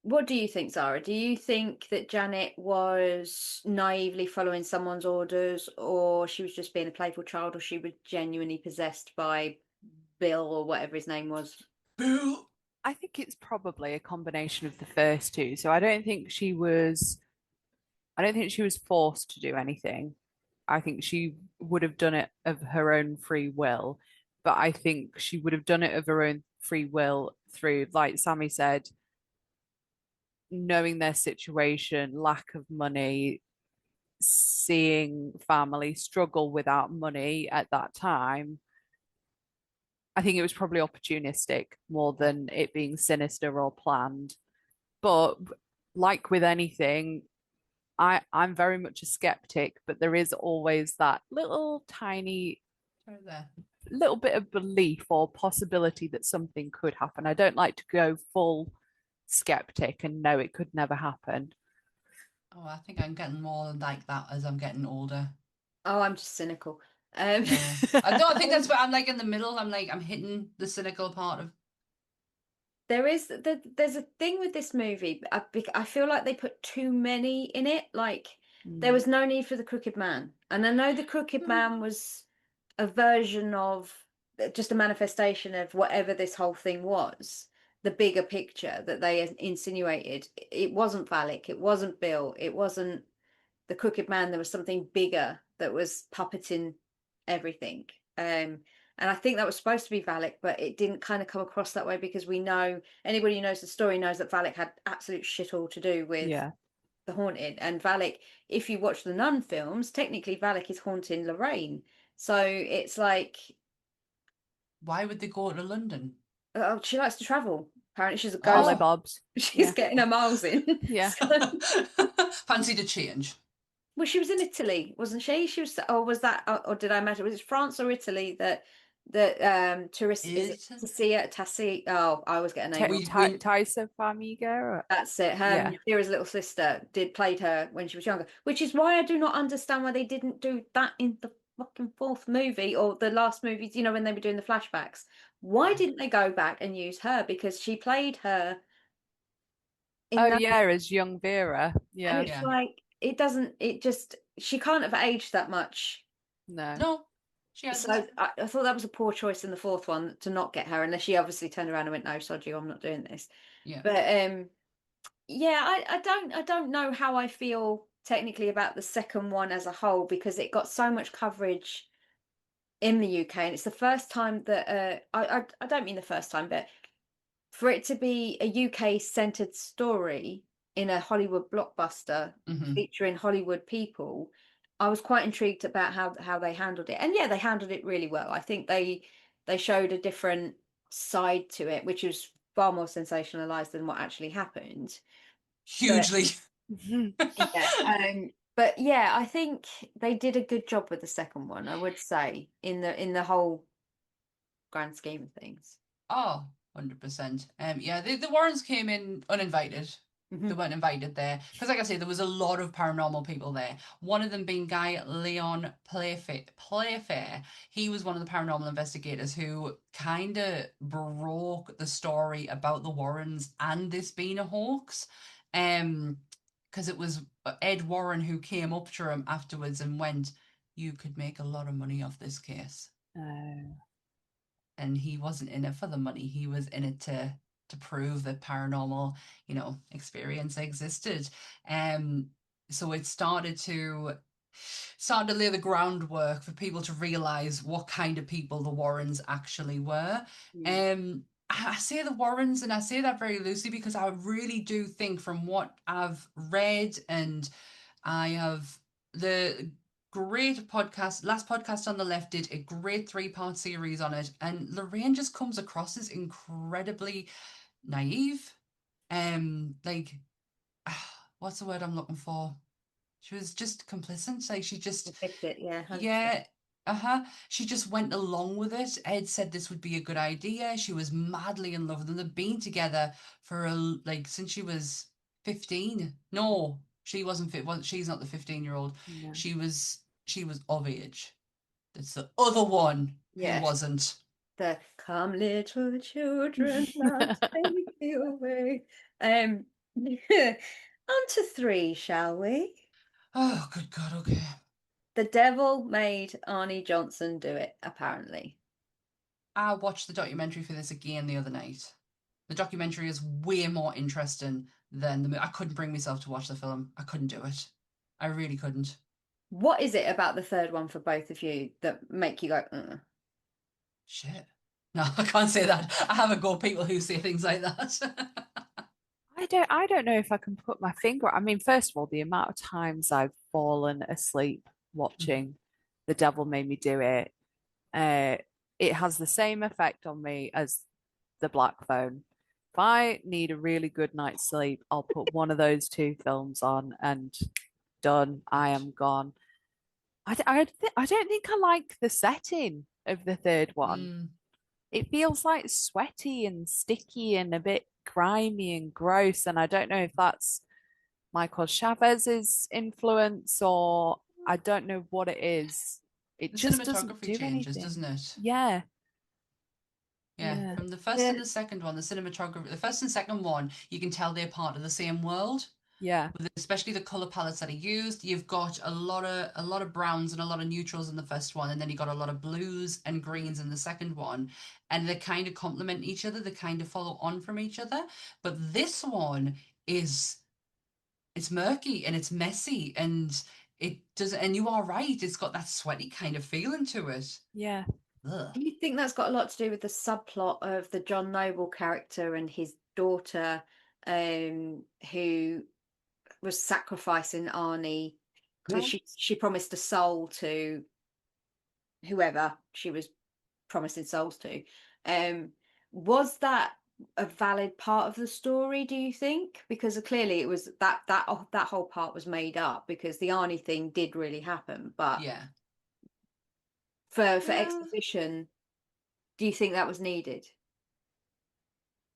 What do you think, Zara? Do you think that Janet was naively following someone's orders, or she was just being a playful child, or she was genuinely possessed by Bill or whatever his name was? Bill. I think it's probably a combination of the first two. So I don't think she was forced to do anything. I think she would have done it of her own free will, but I think she would have done it of her own free will through, like Sammy said, knowing their situation, lack of money, seeing family struggle without money at that time. I think it was probably opportunistic more than it being sinister or planned. But like with anything, I'm very much a skeptic, but there is always that little tiny little bit of belief or possibility that something could happen. I don't like to go full skeptic and know it could never happen. Oh, I think I'm getting more like that as I'm getting older. Oh, I'm just cynical. Yeah. I don't think that's what I'm like in the middle. I'm hitting the cynical part of. There's a thing with this movie. I feel like they put too many in it. Like there was no need for the crooked man, and I know the crooked man was a version of just a manifestation of whatever this whole thing was. the bigger picture that they insinuated. It wasn't Valak, it wasn't Bill, it wasn't the Crooked Man. There was something bigger that was puppeting everything. And I think that was supposed to be Valak, but it didn't kind of come across that way, because we know, anybody who knows the story knows that Valak had absolute shit all to do with the haunting. And Valak, if you watch the Nun films, technically Valak is haunting Lorraine. So it's like, why would they go to London? oh, she likes to travel. Apparently she's a Holly ghost. Bobs. She's getting her miles in. Yeah. Fancy the change. Well, she was in Italy, wasn't she? She was, or was that, or did I imagine? Was it France or Italy that tourists, is it Tassia? Oh, I always get a name wrong. Taisa Farmiga. That's it. Her Vera's little sister played her when she was younger, which is why I do not understand why they didn't do that in the fucking fourth movie or the last movies. You know, when they were doing the flashbacks, why didn't they go back and use her? Because she played her. As young Vera. Yeah. And it's like, it doesn't. It just, she can't have aged that much. No. She hasn't. So I thought that was a poor choice in the fourth one to not get her, unless she obviously turned around and went, "No, sod you, I'm not doing this." Yeah. But I don't know how I feel technically about the second one as a whole, because it got so much coverage in the UK, and it's the first time that I don't mean the first time, but for it to be a UK centered story in a Hollywood blockbuster featuring Hollywood people, I was quite intrigued about how they handled it. And yeah, they handled it really well. I think they showed a different side to it, which was far more sensationalized than what actually happened. Hugely. But yeah, I think they did a good job with the second one, I would say, in the whole grand scheme of things. Oh, 100%. The Warrens came in uninvited. They weren't invited there because, like I say, there was a lot of paranormal people there. One of them being Guy Leon Playfair. He was one of the paranormal investigators who kind of broke the story about the Warrens and this being a hoax. Because it was Ed Warren who came up to him afterwards and went, "You could make a lot of money off this case." And he wasn't in it for the money. He was in it to prove that paranormal, experience existed. So it started to lay the groundwork for people to realize what kind of people the Warrens actually were. I say the Warrens, and I say that very loosely because I really do think, from what I've read, and I have the great podcast, Last Podcast on the Left did a great 3-part series on it, and Lorraine just comes across as incredibly naive. What's the word I'm looking for? She was just complicit. Like, she just it, yeah. 100%. Yeah. She just went along with it. Ed said this would be a good idea. She was madly in love with them. They've been together for since she was 15. No, she wasn't fit. She's not the 15-year-old. No. She was of age. It's the other one who wasn't. The "Come little children, now take you away." On to 3, shall we? Oh, good God, okay. The devil made Arnie Johnson do it, apparently. I watched the documentary for this again the other night. The documentary is way more interesting than the movie. I couldn't bring myself to watch the film. I couldn't do it. I really couldn't. What is it about the third one for both of you that make you go, Shit. No, I can't say that. I haven't got people who say things like that. I don't know if I can put my finger. I mean, first of all, the amount of times I've fallen asleep watching The Devil Made Me Do It, it has the same effect on me as the Black Phone. If I need a really good night's sleep, I'll put one of those 2 films on and done. I am gone. I don't think I like the setting of the third one. It feels like sweaty and sticky and a bit grimy and gross, and I don't know if that's Michael Chavez's influence or I don't know what it is. It the just cinematography doesn't do changes, anything. doesn't it? Yeah. From the first and the second one, the cinematography, the first and second one, you can tell they're part of the same world. Yeah. Especially the color palettes that he used. You've got a lot of browns and a lot of neutrals in the first one, and then you got a lot of blues and greens in the second one, and they kind of complement each other. They kind of follow on from each other. But this one is it's murky and it's messy and it does. And you are right. It's got that sweaty kind of feeling to it. Yeah. Ugh. Do you think that's got a lot to do with the subplot of the John Noble character and his daughter, who was sacrificing Arnie because she promised a soul to whoever she was promising souls to? Was that a valid part of the story, do you think? Because clearly it was that whole part was made up because the Arnie thing did really happen, but Yeah. for exposition, do you think that was needed?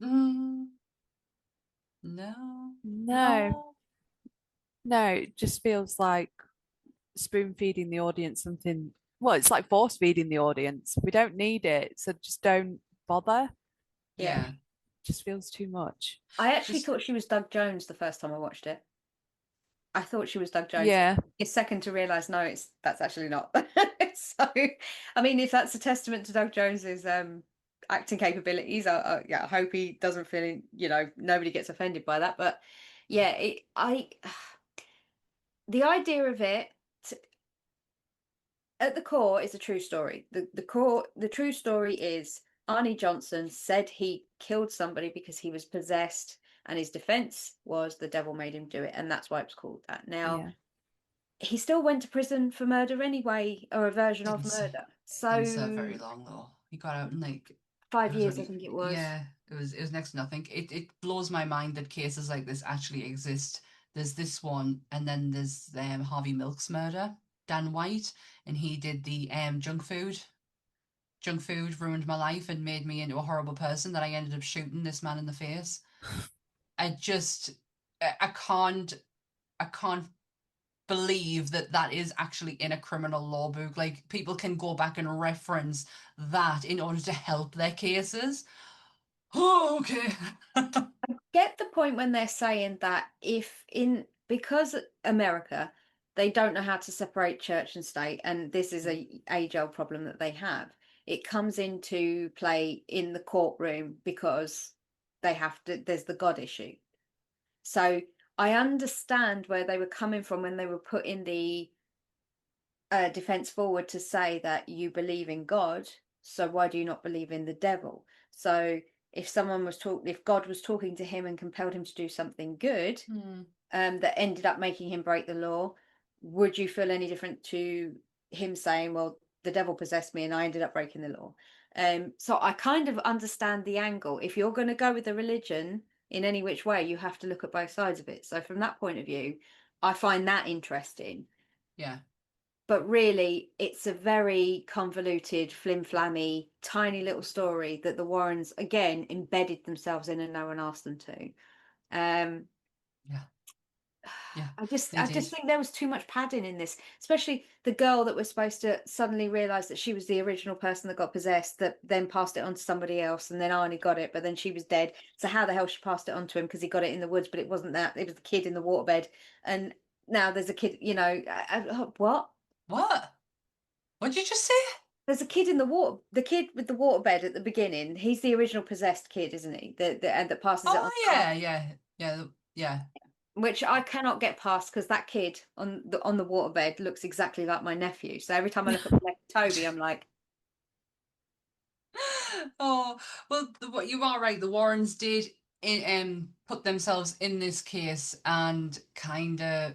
Mm, no. No. No, it just feels like spoon feeding the audience something. Well, it's like force feeding the audience. We don't need it, so just don't bother. Yeah. It just feels too much. I actually Just thought she was Doug Jones the first time I watched it. I thought she was Doug Jones. Yeah. It's second to realise no, that's actually not. So, I mean, if that's a testament to Doug Jones's acting capabilities, I hope he doesn't feel, nobody gets offended by that. But yeah, the idea of it at the core is a true story. The true story is Arnie Johnson said he killed somebody because he was possessed, and his defense was the devil made him do it, and that's why it was called that. Now, Yeah. he still went to prison for murder anyway, or a version of didn't murder. didn't serve So very long though. He got out in like 5 years, I think it was. yeah, it was next to nothing. It blows my mind that cases like this actually exist. There's this one, and then there's Harvey Milk's murder, Dan White, and he did the junk food. Junk food ruined my life and made me into a horrible person that I ended up shooting this man in the face. I just I can't believe that that is actually in a criminal law book. Like people can go back and reference that in order to help their cases. Oh, okay. Get the point when they're saying that because America, they don't know how to separate church and state, and this is a age-old problem that they have. It comes into play in the courtroom because there's the God issue. So I understand where they were coming from when they were putting the defense forward to say that you believe in God, so why do you not believe in the devil? So if God was talking to him and compelled him to do something good, that ended up making him break the law, would you feel any different to him saying, well, the devil possessed me and I ended up breaking the law? So I kind of understand the angle. If you're going to go with the religion in any which way, you have to look at both sides of it. So from that point of view, I find that interesting. Yeah. But really, it's a very convoluted, flim-flammy, tiny little story that the Warrens, again, embedded themselves in and no one asked them to. Yeah. Yeah. I just They did. think there was too much padding in this, especially the girl that was supposed to suddenly realise that she was the original person that got possessed, that then passed it on to somebody else, and then Arnie got it, but then she was dead. So how the hell she passed it on to him because he got it in the woods, but it wasn't that. It was the kid in the waterbed, and now there's a kid. What? What? What'd you just say? There's a kid in the water. The kid with the waterbed at the beginning. He's the original possessed kid, isn't he? And that passes it on. Oh yeah, yeah. Which I cannot get past because that kid on the waterbed looks exactly like my nephew. So every time I look at my nephew Toby, I'm like, Oh well, what you are right. The Warrens did put themselves in this case and kind of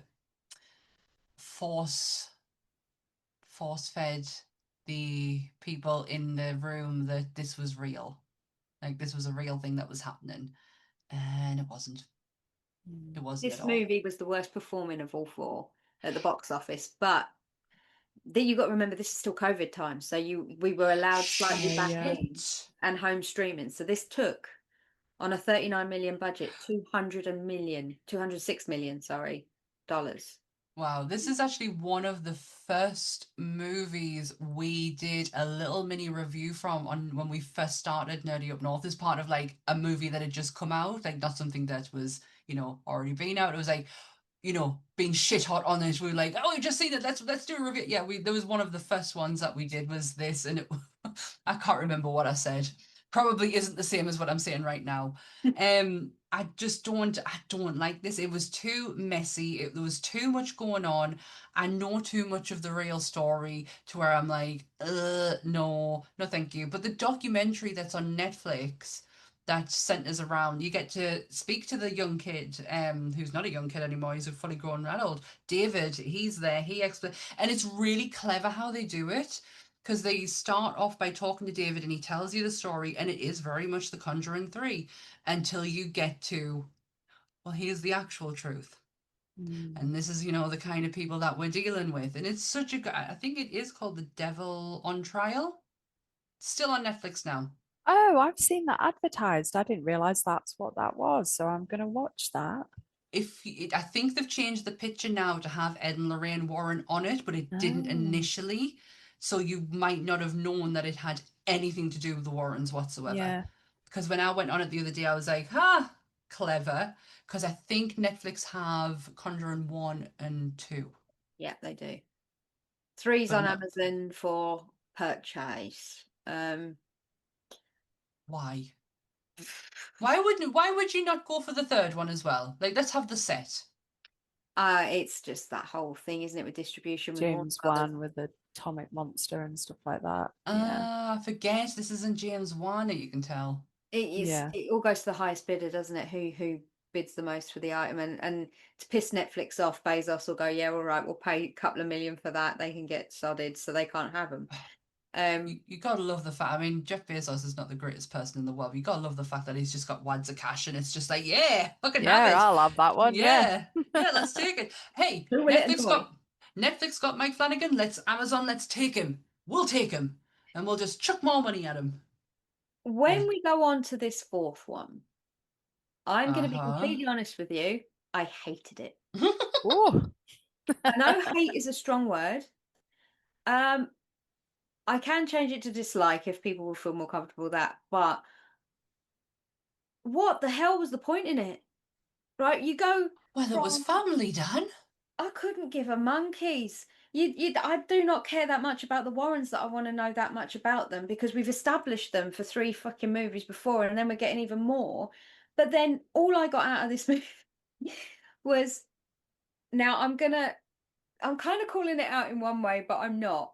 force fed the people in the room that this was real, like this was a real thing that was happening, and it wasn't. It wasn't this at all. movie was the worst performing of all four at the box office. But then you got to remember this is still COVID time, so we were allowed slightly back in and home streaming. So this took on a 39 million budget, 206 million, sorry, dollars. Wow, this is actually one of the first movies we did a little mini review from on when we first started Nerdy Up North as part of like a movie that had just come out, like not something that was, already been out. It was like, being shit hot on it. We were like, oh, we've just seen it. Let's do a review. Yeah, there was one of the first ones that we did was this, and I can't remember what I said. Probably isn't the same as what I'm saying right now. I don't like this. It was too messy. There was too much going on. I know too much of the real story to where I'm like, no, no, thank you. But the documentary that's on Netflix that centers around, you get to speak to the young kid, who's not a young kid anymore, he's a fully grown adult. David, he's there, he explains, and it's really clever how they do it, because they start off by talking to David and he tells you the story, and it is very much the Conjuring 3 until you get to, well, here's the actual truth. And this is, the kind of people that we're dealing with. And it's such a good, I think it is called The Devil on Trial. Still on Netflix now. Oh, I've seen that advertised. I didn't realize that's what that was. So I'm going to watch that. I think they've changed the picture now to have Ed and Lorraine Warren on it, but it didn't initially. So you might not have known that it had anything to do with the Warrens whatsoever. Yeah. Because when I went on it the other day, I was like, clever. Because I think Netflix have Conjuring 1 and 2. Yeah, they do. 3's on Amazon for purchase. Why? Why would you not go for the third one as well? Like, let's have the set. It's just that whole thing, isn't it, with distribution with James Wan with the atomic monster and stuff like that. I forget this isn't James Wan, you can tell. It all goes to the highest bidder, doesn't it? Who bids the most for the item, and to piss Netflix off, Bezos will go, yeah, all right, we'll pay a couple of million for that. They can get sodded, so they can't have them. You gotta love the fact. I mean, Jeff Bezos is not the greatest person in the world. You gotta love the fact that he's just got wads of cash, and it's just like, yeah, fucking have it. I'll have that one. Yeah, Let's take it. Hey, Netflix got Mike Flanagan. Let's take him. We'll take him, and we'll just chuck more money at him. When we go on to this fourth one, I'm going to be completely honest with you. I hated it. I know hate is a strong word. I can change it to dislike if people will feel more comfortable with that. But what the hell was the point in it? Right? You go. Well, it was family, Dan. I couldn't give a monkeys. I do not care that much about the Warrens that I want to know that much about them, because we've established them for 3 fucking movies before, and then we're getting even more. But then all I got out of this movie was, now I'm kind of calling it out in one way, but I'm not.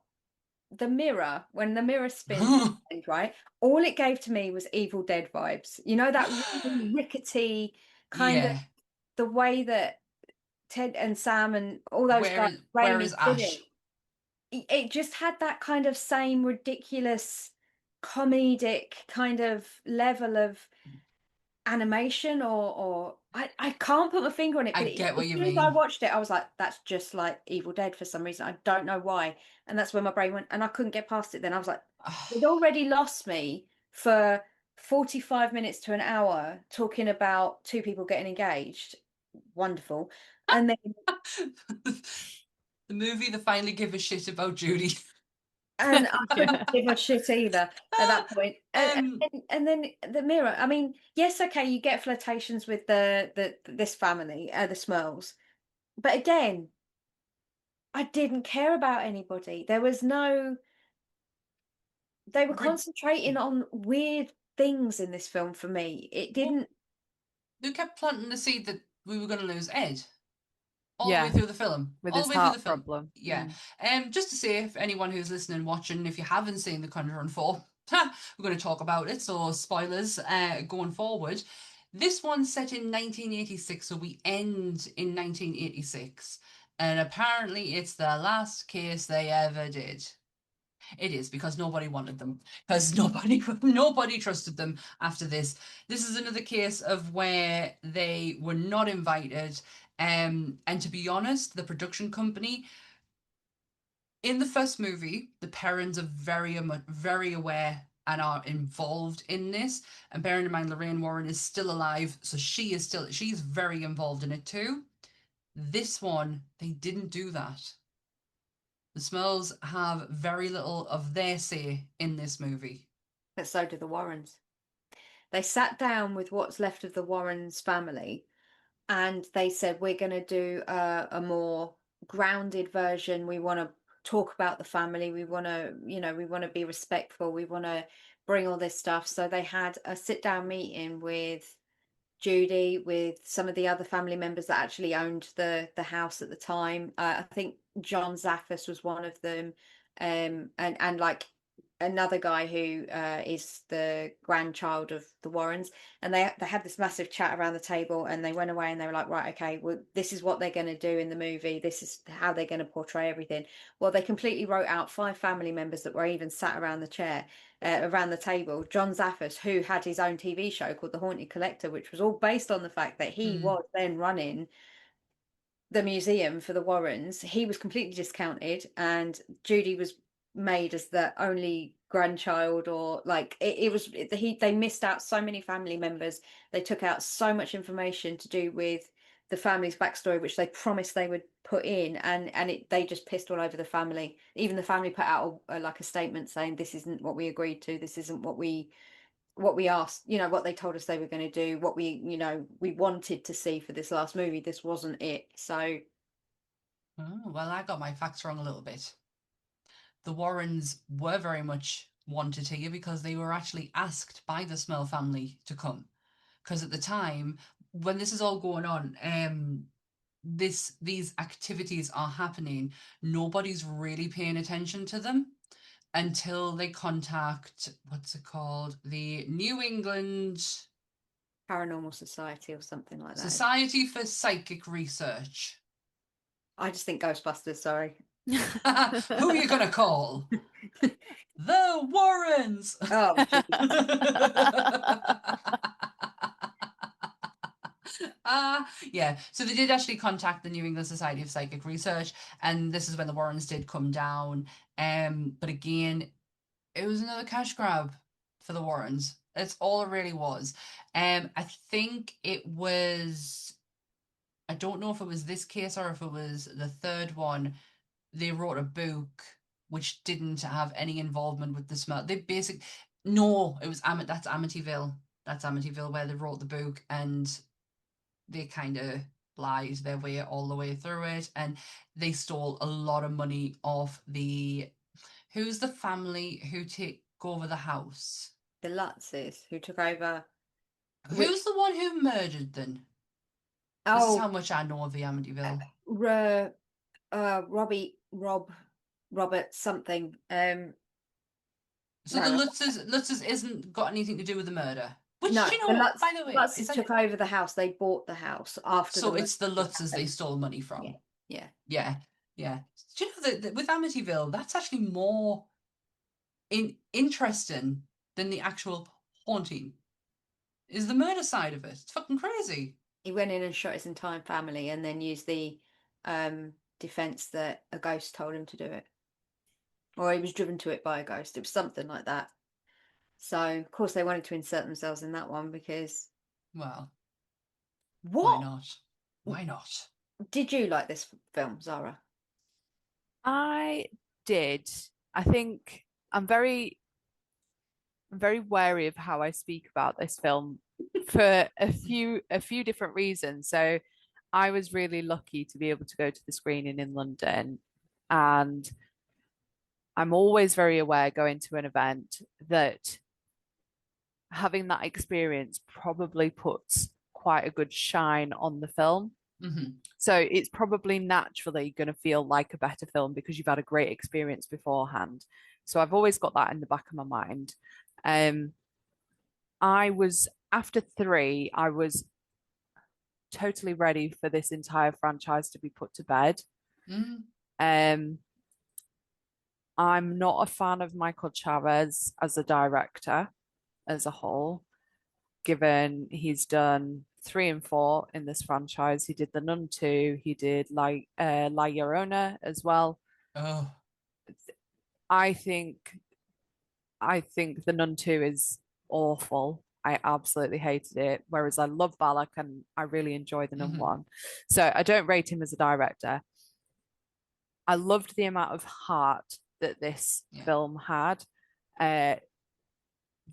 The mirror, when the mirror spins, right? All it gave to me was Evil Dead vibes. You know, that really rickety kind of, the way that Ted and Sam and all those guys, where is Ash? It just had that kind of same ridiculous comedic kind of level of animation, or I can't put my finger on it. But I get what you mean. As soon as I watched it, I was like, that's just like Evil Dead for some reason. I don't know why. And that's where my brain went, and I couldn't get past it. Then I was like, it already lost me for 45 minutes to an hour talking about 2 people getting engaged. Wonderful. And then the movie that finally gave a shit about Judy. And I couldn't give a shit either at that point. And then the mirror. I mean, yes, okay, you get flirtations with this family, the Smurls, but again, I didn't care about anybody. There was no. They were concentrating on weird things in this film for me. It didn't. They kept planting the seed that we were going to lose Ed. All the way through the film. With his heart problem. Yeah. Just to say, if anyone who's listening, watching, if you haven't seen The Conjuring 4, we're going to talk about it, so spoilers going forward. This one's set in 1986, so we end in 1986. And apparently it's the last case they ever did. It is, because nobody wanted them, because nobody trusted them after this. This is another case of where they were not invited. And to be honest, the production company, in the first movie, the parents are very aware and are involved in this. And bearing in mind, Lorraine Warren is still alive, so she's very involved in it too. This one, they didn't do that. The Smells have very little of their say in this movie. But so do the Warrens. They sat down with what's left of the Warrens family, and they said, we're going to do a more grounded version. We want to talk about the family. We want to, we want to be respectful. We want to bring all this stuff. So they had a sit down meeting with Judy, with some of the other family members that actually owned the house at the time. I think John Zaffis was one of them, and like another guy who is the grandchild of the Warrens. And they had this massive chat around the table, and they went away and they were like, right, okay, well, this is what they're going to do in the movie. This is how they're going to portray everything. Well, they completely wrote out 5 family members that were even sat around the chair. Around the table, John Zaffis, who had his own TV show called The Haunted Collector, which was all based on the fact that he was then running the museum for the Warrens. He was completely discounted, and Judy was made as the only grandchild, or like they missed out so many family members. They took out so much information to do with the family's backstory, which they promised they would put in, and they just pissed all over the family. Even the family put out like a statement saying, this isn't what we agreed to, this isn't what we asked, what they told us they were going to do, what we wanted to see for this last movie. This wasn't it. So well, I got my facts wrong a little bit. The Warrens were very much wanted here because they were actually asked by the Smell family to come. Because at the time, when this is all going on, these activities are happening, nobody's really paying attention to them until they contact, what's it called? The New England Paranormal Society or something like that. Society for Psychic Research. I just think Ghostbusters, sorry. Who are you going to call? The Warrens! Oh, yeah, so they did actually contact the New England Society of Psychic Research, and this is when the Warrens did come down. But again, it was another cash grab for the Warrens. That's all it really was. I think it was, I don't know if it was this case or if it was the third one. They wrote a book which didn't have any involvement with the Smell. No, it was that's Amityville. That's Amityville where they wrote the book, and they kind of lied their way all the way through it, and they stole a lot of money off who's the family who take over the house? The Lutzes, who took over. Who's the one who murdered them? This is how much I know of the Amityville. Robert something. So the Lutzes isn't got anything to do with the murder. Which, no, by the way, Lutzes took over the house. They bought the house after. So it's the Lutzes they stole money from. Yeah. Do you know that with Amityville, that's actually more interesting than the actual haunting? Is the murder side of it? It's fucking crazy. He went in and shot his entire family, and then used the defense that a ghost told him to do it, or he was driven to it by a ghost. It was something like that. So of course they wanted to insert themselves in that one because, well, what? Why not? Why not? Did you like this film, Zara? I did. I think I'm very wary of how I speak about this film for a few different reasons. So I was really lucky to be able to go to the screening in London, and I'm always very aware going to an event that having that experience probably puts quite a good shine on the film. Mm-hmm. So it's probably naturally going to feel like a better film because you've had a great experience beforehand. So I've always got that in the back of my mind. After 3, I was totally ready for this entire franchise to be put to bed. Mm-hmm. I'm not a fan of Michael Chavez as a director as a whole, given he's done 3 and 4 in this franchise. He did The Nun 2, he did La Llorona as well. Oh, I think The Nun 2 is awful. I absolutely hated it, whereas I love Balak and I really enjoy The Nun 1. So I don't rate him as a director. I loved the amount of heart that this film had.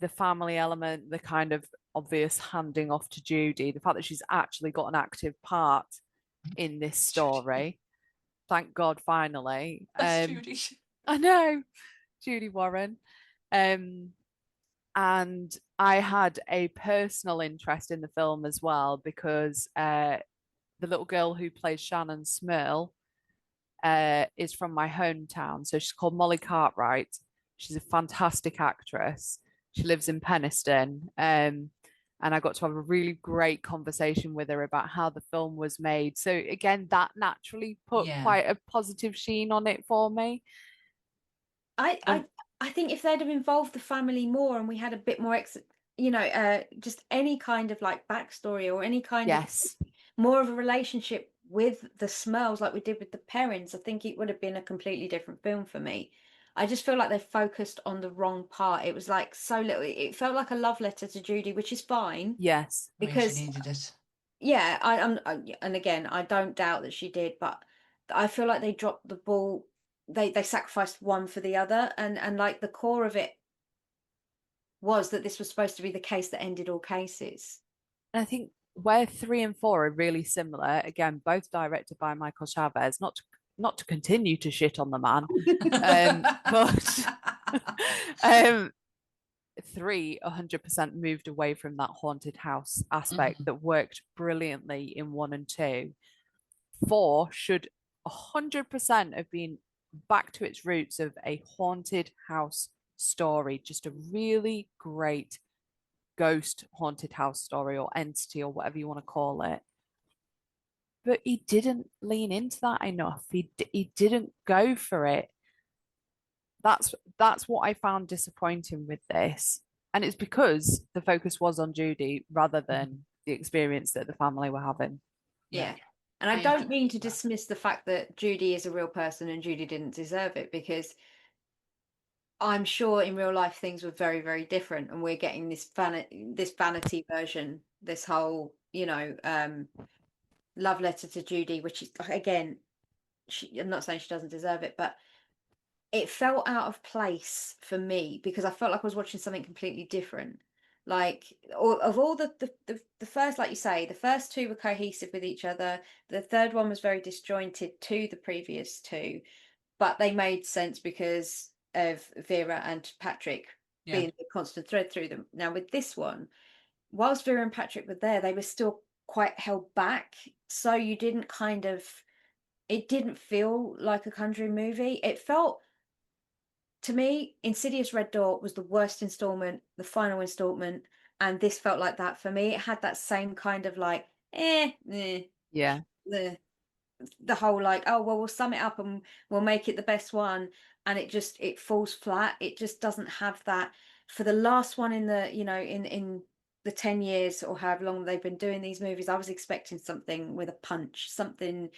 the family element, the kind of obvious handing off to Judy, the fact that she's actually got an active part in this story. Thank God, finally. That's Judy. I know, Judy Warren. And I had a personal interest in the film as well because the little girl who plays Shannon Smurl is from my hometown. So she's called Molly Cartwright. She's a fantastic actress. She lives in Penistone. And I got to have a really great conversation with her about how the film was made. So again, that naturally put quite a positive sheen on it for me. I think if they'd have involved the family more and we had a bit more, just any kind of like backstory or any kind of more of a relationship with the Smurls like we did with the parents, I think it would have been a completely different film for me. I just feel like they focused on the wrong part. It was like so little. It felt like a love letter to Judy, which is fine. Yes, because she needed it. Yeah, and again, I don't doubt that she did, but I feel like they dropped the ball. They sacrificed one for the other, and like the core of it was that this was supposed to be the case that ended all cases. And I think where 3 and 4 are really similar, again, both directed by Michael Chavez, not to continue to shit on the man, but 3 100% moved away from that haunted house aspect that worked brilliantly in 1 and 2. 4 should 100% have been back to its roots of a haunted house story, just a really great ghost haunted house story or entity or whatever you want to call it. But he didn't lean into that enough. He didn't go for it. That's what I found disappointing with this. And it's because the focus was on Judy rather than the experience that the family were having. Yeah. And I don't mean to dismiss the fact that Judy is a real person and Judy didn't deserve it, because I'm sure in real life things were very, very different, and we're getting this vanity version, this whole, love letter to Judy, which is, again, I'm not saying she doesn't deserve it, but it felt out of place for me because I felt like I was watching something completely different. Like of all the first, like you say, the first 2 were cohesive with each other. The third one was very disjointed to the previous 2, but they made sense because of Vera and Patrick being the constant thread through them. Now with this one, whilst Vera and Patrick were there, they were still quite held back. So you didn't it didn't feel like a Conjuring movie. It felt, to me, Insidious Red Door was the worst installment, the final installment, and this felt like that for me. It had that same kind of like, yeah, the whole like, oh well, we'll sum it up and we'll make it the best one, and it falls flat. It just doesn't have that. For the last one in the in the 10 years or however long they've been doing these movies, I was expecting something with a punch, something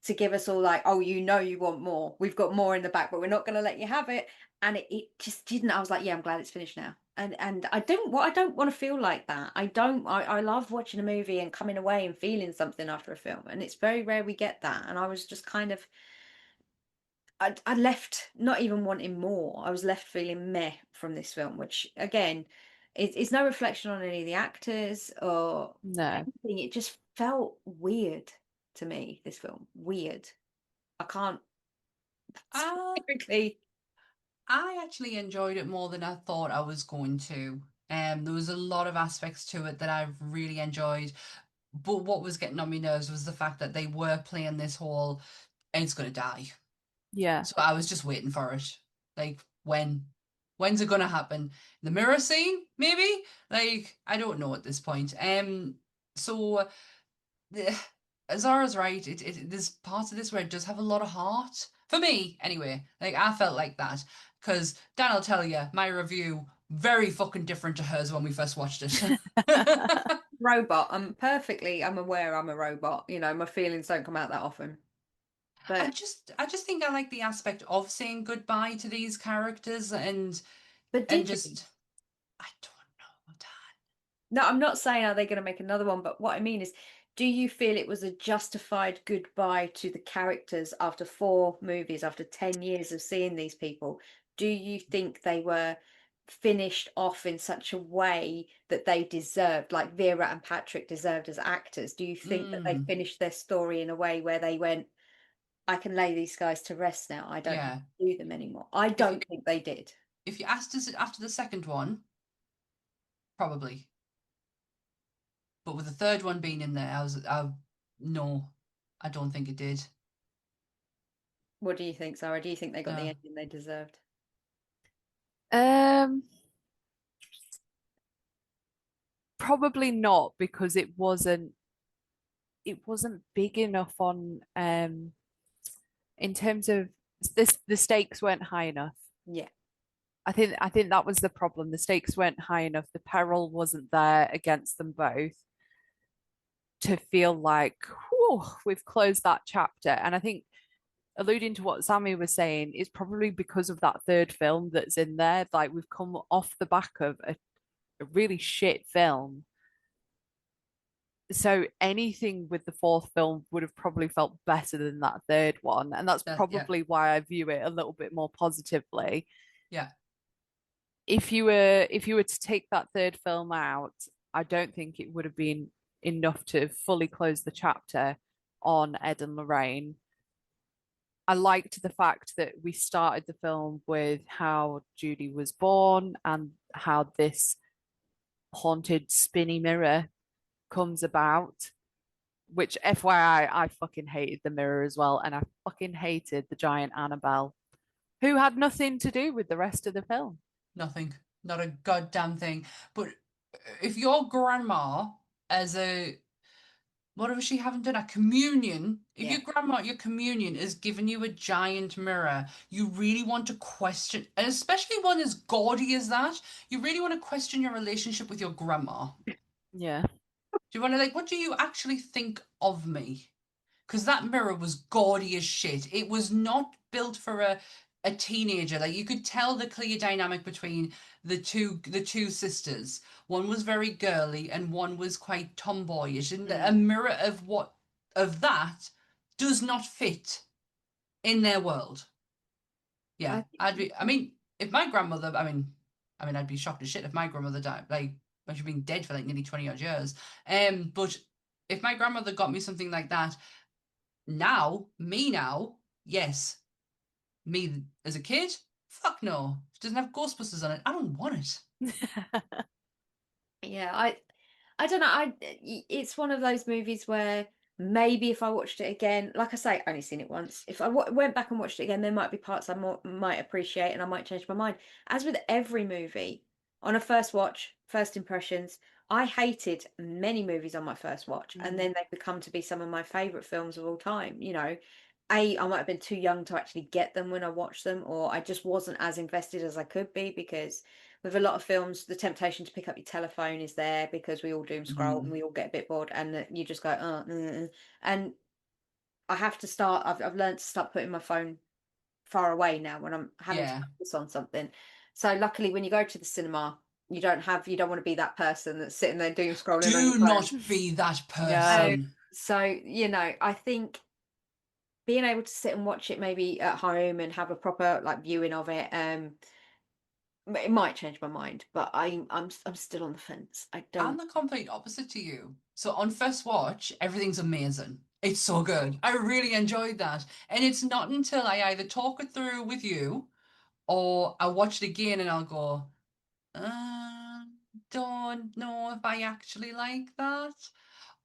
to give us all like, oh, you want more, we've got more in the back, but we're not going to let you have it. And it just didn't. I was like, yeah, I'm glad it's finished now. And I don't want to feel like that. I love watching a movie and coming away and feeling something after a film, and it's very rare we get that. And I was just kind of, I left not even wanting more. I was left feeling meh from this film, which again is no reflection on any of the actors or anything. It just felt weird to me, this film. Weird. I can't specifically. I actually enjoyed it more than I thought I was going to. There was a lot of aspects to it that I really enjoyed. But what was getting on my nerves was the fact that they were playing this whole, Ed's gonna die. Yeah. So I was just waiting for it. Like, when's it gonna happen? The mirror scene, maybe? Like, I don't know at this point. So Zara's right. There's parts of this where it does have a lot of heart. For me, anyway. Like, I felt like that. Because Dan will tell you, my review, very fucking different to hers when we first watched it. Robot. I'm aware I'm a robot. My feelings don't come out that often. But I just think I like the aspect of saying goodbye to these characters but I don't know, Dan. No, I'm not saying are they going to make another one, but what I mean is, do you feel it was a justified goodbye to the characters after 4 movies, after 10 years of seeing these people? Do you think they were finished off in such a way that they deserved, like Vera and Patrick deserved as actors? Do you think that they finished their story in a way where they went, I can lay these guys to rest now, I don't have to do them anymore? I don't think they did. If you asked us after the second one, probably. But with the third one being in there, no, I don't think it did. What do you think, Zara? Do you think they got the ending they deserved? Probably not, because it wasn't big enough on in terms of this, the stakes weren't high enough. Yeah. I think that was the problem. The stakes weren't high enough. The peril wasn't there against them both to feel like, whew, we've closed that chapter. And I think, alluding to what Sammy was saying, is probably because of that third film that's in there. Like, we've come off the back of a really shit film. So anything with the fourth film would have probably felt better than that third one. And that's probably why I view it a little bit more positively. Yeah. If you were to take that third film out, I don't think it would have been enough to fully close the chapter on Ed and Lorraine. I liked the fact that we started the film with how Judy was born and how this haunted spinny mirror comes about, which, FYI, I fucking hated the mirror as well, and I fucking hated the giant Annabelle, who had nothing to do with the rest of the film. Nothing. Not a goddamn thing. But if your grandma, as a, whatever she haven't done, a communion, if your grandma at your communion is giving you a giant mirror, you really want to question, and especially one as gaudy as that, you really want to question your relationship with your grandma. Yeah. Do you want to, like, what do you actually think of me? Because that mirror was gaudy as shit. It was not built for a teenager. Like, you could tell the clear dynamic between the two sisters. One was very girly and one was quite tomboyish. And a mirror of that does not fit in their world. Yeah, I mean, if my grandmother, I'd be shocked as shit if my grandmother died. Like, she's been dead for like nearly 20 odd years. But if my grandmother got me something like that, now, yes. Me as a kid, fuck no. If it doesn't have Ghostbusters on it, I don't want it. Yeah, I don't know. It's one of those movies where maybe if I watched it again, like I say, I only seen it once. If I went back and watched it again, there might be parts I might appreciate and I might change my mind. As with every movie, on a first watch, first impressions, I hated many movies on my first watch, and then they've become to be some of my favorite films of all time. You know, I might have been too young to actually get them when I watched them, or I just wasn't as invested as I could be, because with a lot of films, the temptation to pick up your telephone is there because we all doom scroll and we all get a bit bored, and you just go, and I have to start. I've learned to start putting my phone far away now when I'm having to focus on something. So luckily, when you go to the cinema, you don't want to be that person that's sitting there doom scrolling. Do not be that person. So I think being able to sit and watch it maybe at home and have a proper like viewing of it, it might change my mind, but I'm still on the fence. I'm the complete opposite to you. So on first watch, everything's amazing. It's so good. I really enjoyed that. And it's not until I either talk it through with you or I watch it again and I'll go, don't know if I actually like that.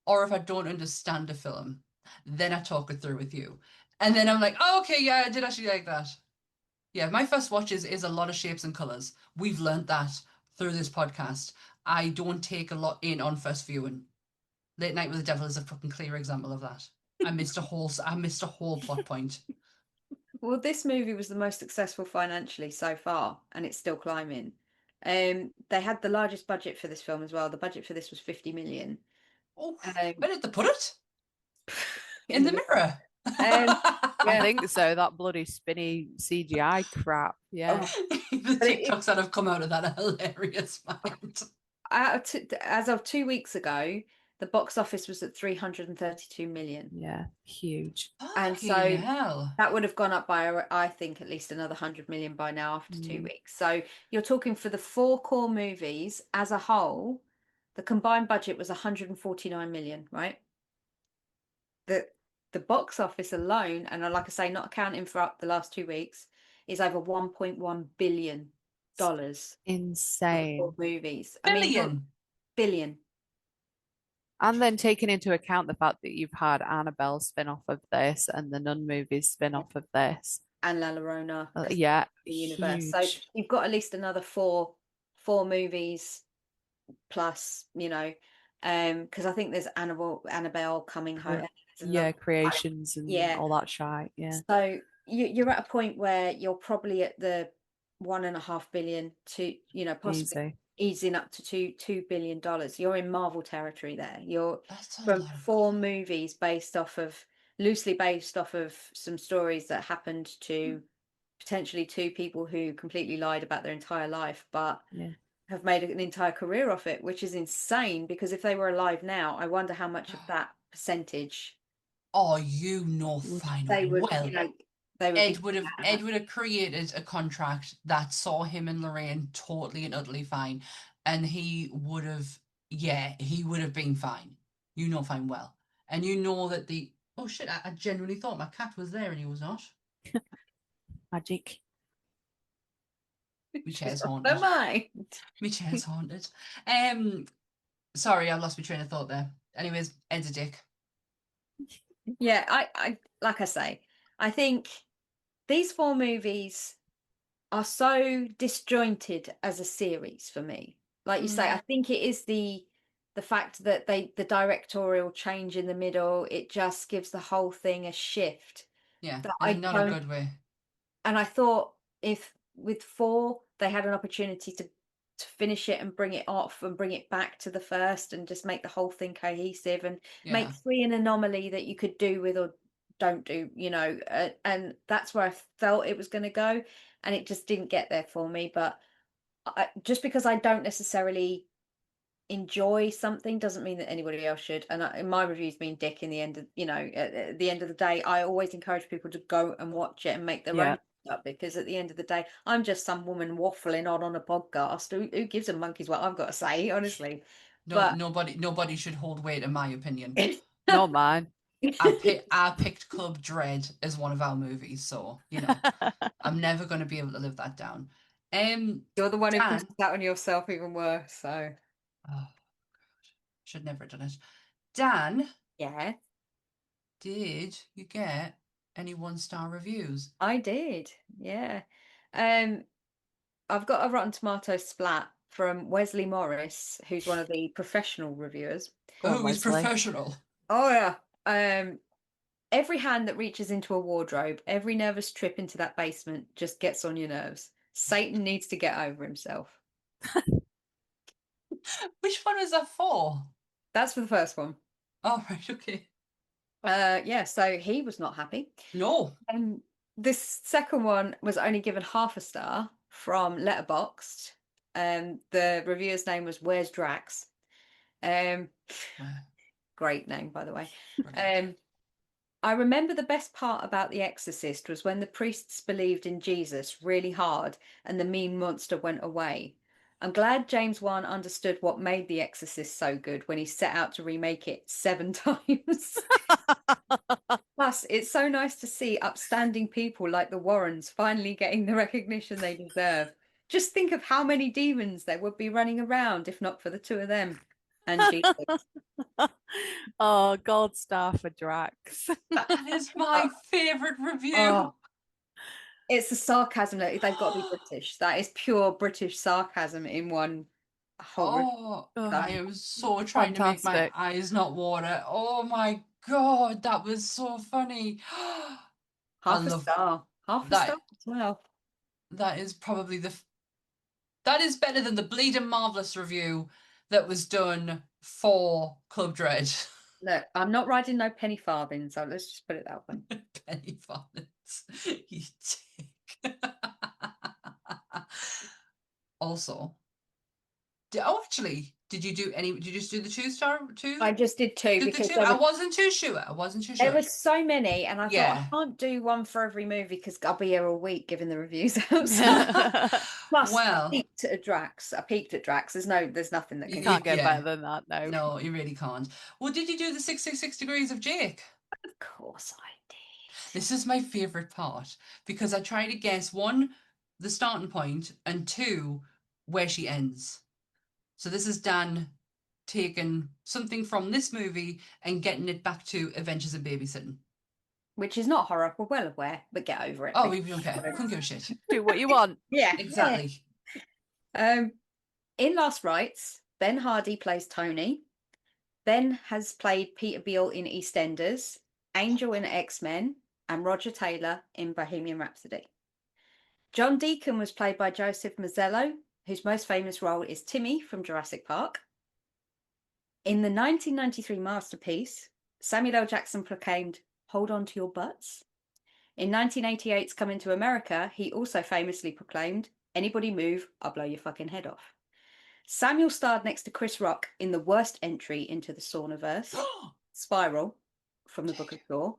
Or if I don't understand a film, then I talk it through with you. And then I'm like, oh, okay, yeah, I did actually like that. Yeah, my first watch is a lot of shapes and colours. We've learnt that through this podcast. I don't take a lot in on first viewing. Late Night with the Devil is a fucking clear example of that. I missed a whole plot point. Well, this movie was the most successful financially so far, and it's still climbing. They had the largest budget for this film as well. The budget for this was 50 million. Oh, where did they put it? In the mirror. I think so. That bloody spinny CGI crap. Yeah. The TikToks that have come out of that are hilarious, man. As of 2 weeks ago, The box office was at 332 million. Yeah, huge. And Fucking so hell. that would have gone up by, I think, at least another 100 million by now after 2 weeks. So you're talking for the 4 core movies as a whole, the combined budget was 149 million, right? The box office alone, and like I say, not accounting for up the last 2 weeks, is over $1.1 billion. Insane. For movies. I mean, billion. And then taking into account the fact that you've had Annabelle spin-off of this and the Nun movies spin-off of this. And La Llorona. Yeah, the universe. huge. So you've got at least another four movies plus, because I think there's Annabelle coming home. Yeah, creations and all that shite. Yeah. So you're at a point where you're probably at the 1.5 billion to, possibly easing up to $2 billion. You're in Marvel territory there. You're from 4 movies loosely based off of some stories that happened to potentially 2 people who completely lied about their entire life, but have made an entire career off it, which is insane, because if they were alive now, I wonder how much of that percentage. Oh, fine. They would, Ed would have created a contract that saw him and Lorraine totally and utterly fine, and he would have been fine. Fine well, and that oh shit, I genuinely thought my cat was there and he was not. Magic. My chair's haunted. My chair's haunted. Sorry, I lost my train of thought there. Anyways, Ed's a dick. Yeah, I like I say, I think these 4 movies are so disjointed as a series for me. Like you say, I think it is the fact that the directorial change in the middle, it just gives the whole thing a shift. Yeah, not a good way. And I thought if with 4 they had an opportunity to finish it and bring it off and bring it back to the first and just make the whole thing cohesive and make 3 an anomaly that you could do with or don't do, and that's where I felt it was going to go, and it just didn't get there for me. But just because I don't necessarily enjoy something doesn't mean that anybody else should. And in my reviews being dick in the end of, at the end of the day, I always encourage people to go and watch it and make their own up, because at the end of the day, I'm just some woman waffling on a podcast. Who gives a monkey's what I've got to say, honestly. But nobody should hold weight in my opinion. No, mine. I picked Club Dread as one of our movies, so I'm never going to be able to live that down. You're the one who puts that on yourself even worse. So, oh, should never have done it. Dan, yeah, did you get any 1-star reviews? I did, yeah. I've got a Rotten Tomatoes splat from Wesley Morris, who's one of the professional reviewers. Oh, he's professional. Oh yeah. Every hand that reaches into a wardrobe, every nervous trip into that basement just gets on your nerves. Satan needs to get over himself. Which one was that for? That's for the first one. Oh, right, okay. Yeah, so he was not happy. No. This second one was only given half a star from Letterboxd. The reviewer's name was Where's Drax? Great name, by the way. I remember the best part about The Exorcist was when the priests believed in Jesus really hard and the mean monster went away. I'm glad James Wan understood what made The Exorcist so good when he set out to remake it 7 times. Plus, it's so nice to see upstanding people like the Warrens finally getting the recognition they deserve. Just think of how many demons there would be running around if not for the 2 of them. And Jesus. Oh, gold star for Drax. That is my favourite review. Oh. It's the sarcasm that they've got to be British. That is pure British sarcasm in one whole. I am so trying to make my eyes not water. Oh my god, that was so funny. Half a star as well. That is probably that is better than the bleeding marvelous review that was done for Club Dread. Look, I'm not riding no penny farthing, so let's just put it that way. Penny farthings, you dick. Also, Actually, did you do any? Did you just do the 2-star? I just did two Did the because two? there I was, wasn't too sure. I wasn't too sure. there was so many, and I thought Yeah. I can't do one for every movie because I'll be here all week giving the reviews out. So. Plus, Well, I peeked at Drax. There's nothing that You can. can't get yeah. better than that, no. No, you really can't. Well, did you do the 666 degrees of Jake? Of course, I did. This is my favorite part because I try to guess one, the starting point, and two, where she ends. So this is Dan taking something from this movie and getting it back to Adventures in Babysitting. Which is not horror. We're well aware, but get over it. Oh, we don't care. Couldn't give a shit. Do what you want. Yeah, Exactly. yeah. In Last Rites, Ben Hardy plays Tony. Ben has played Peter Beale in EastEnders, Angel in X-Men, and Roger Taylor in Bohemian Rhapsody. John Deacon was played by Joseph Mazzello, whose most famous role is Timmy from Jurassic Park. In the 1993 masterpiece, Samuel L. Jackson proclaimed, "Hold on to your butts." In 1988's Coming to America, he also famously proclaimed, "Anybody move, I'll blow your fucking head off." Samuel starred next to Chris Rock in the worst entry into the Saunaverse, Spiral, from the Book of Saw.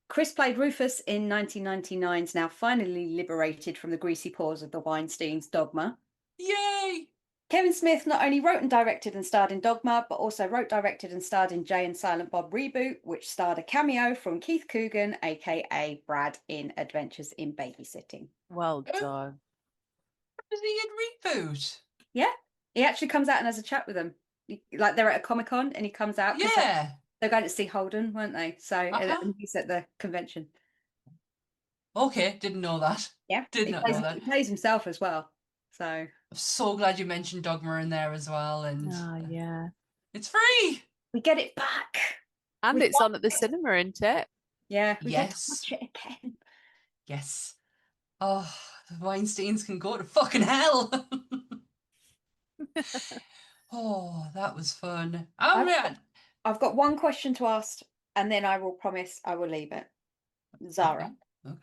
Chris played Rufus in 1999's now finally liberated from the greasy paws of the Weinsteins' Dogma. Yay! Kevin Smith not only wrote and directed and starred in Dogma, but also wrote, directed and starred in Jay and Silent Bob Reboot, which starred a cameo from Keith Coogan, aka Brad in Adventures in Babysitting. Well done. Was he in Reboot? Yeah, he actually comes out and has a chat with them. Like they're at a Comic-Con and he comes out. Yeah. They're going to see Holden, weren't they? So Uh-huh. he's at the convention. Okay, didn't know that. Yeah, Did not know that. He plays himself as well. So I'm so glad you mentioned Dogma in there as well, and Oh, yeah. it's free. we get it back. And We it's got on at the cinema, isn't it? Yeah, we get to Yes. watch it again. Yes. Oh, the Weinsteins can go to fucking hell. Oh, that was fun. Oh, man. I've got one question to ask, and then I will promise I will leave it. Zara, Okay.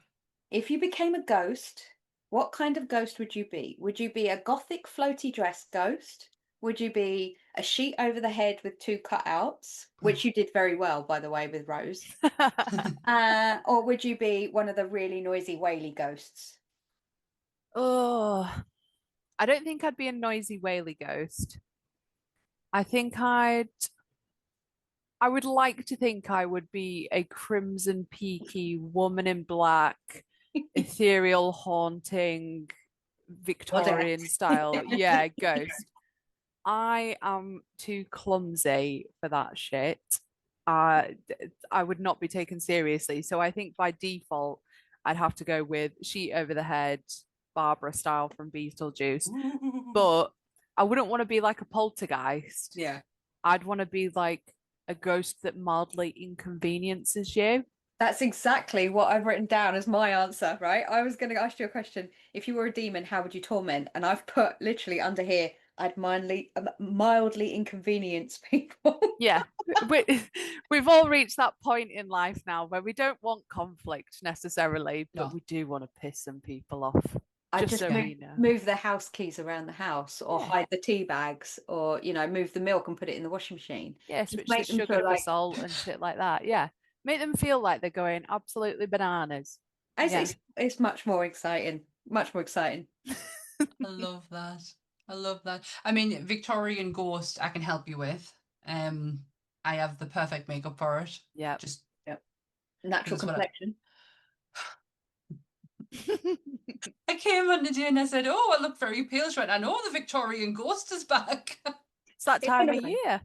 if you became a ghost, what kind of ghost would you be? Would you be a gothic floaty dress ghost? Would you be a sheet over the head with two cutouts, which you did very well, by the way, with Rose? Or would you be one of the really noisy whaley ghosts? Oh, I don't think I'd be a noisy whaley ghost. I think I would like to think I would be a crimson peaky woman in black, ethereal, haunting, Victorian style, yeah, ghost. I am too clumsy for that shit. I would not be taken seriously. So I think by default, I'd have to go with sheet over the head, Barbara style from Beetlejuice. But I wouldn't want to be like a poltergeist. Yeah. I'd want to be like a ghost that mildly inconveniences you. That's exactly what I've written down as my answer, right? I was going to ask you a question. If you were a demon, how would you torment? And I've put literally under here, I'd mildly inconvenience people. Yeah, we've all reached that point in life now where we don't want conflict necessarily, but No. we do want to piss some people off. I Just just so we know. move the house keys around the house, or Yeah. hide the tea bags, or move the milk and put it in the washing machine. Yeah, Just switch make the them sugar feel to like salt and shit like that. Yeah, make them feel like they're going absolutely bananas. Yeah. it's much more exciting. Much more exciting. I love that. I love that. I mean, Victorian ghost, I can help you with. I have the perfect makeup for it. Yeah. Just Natural That's what complexion. I came on today and I said, "Oh, I look very pale." She went, "I know the Victorian ghost is back." It's that time of year.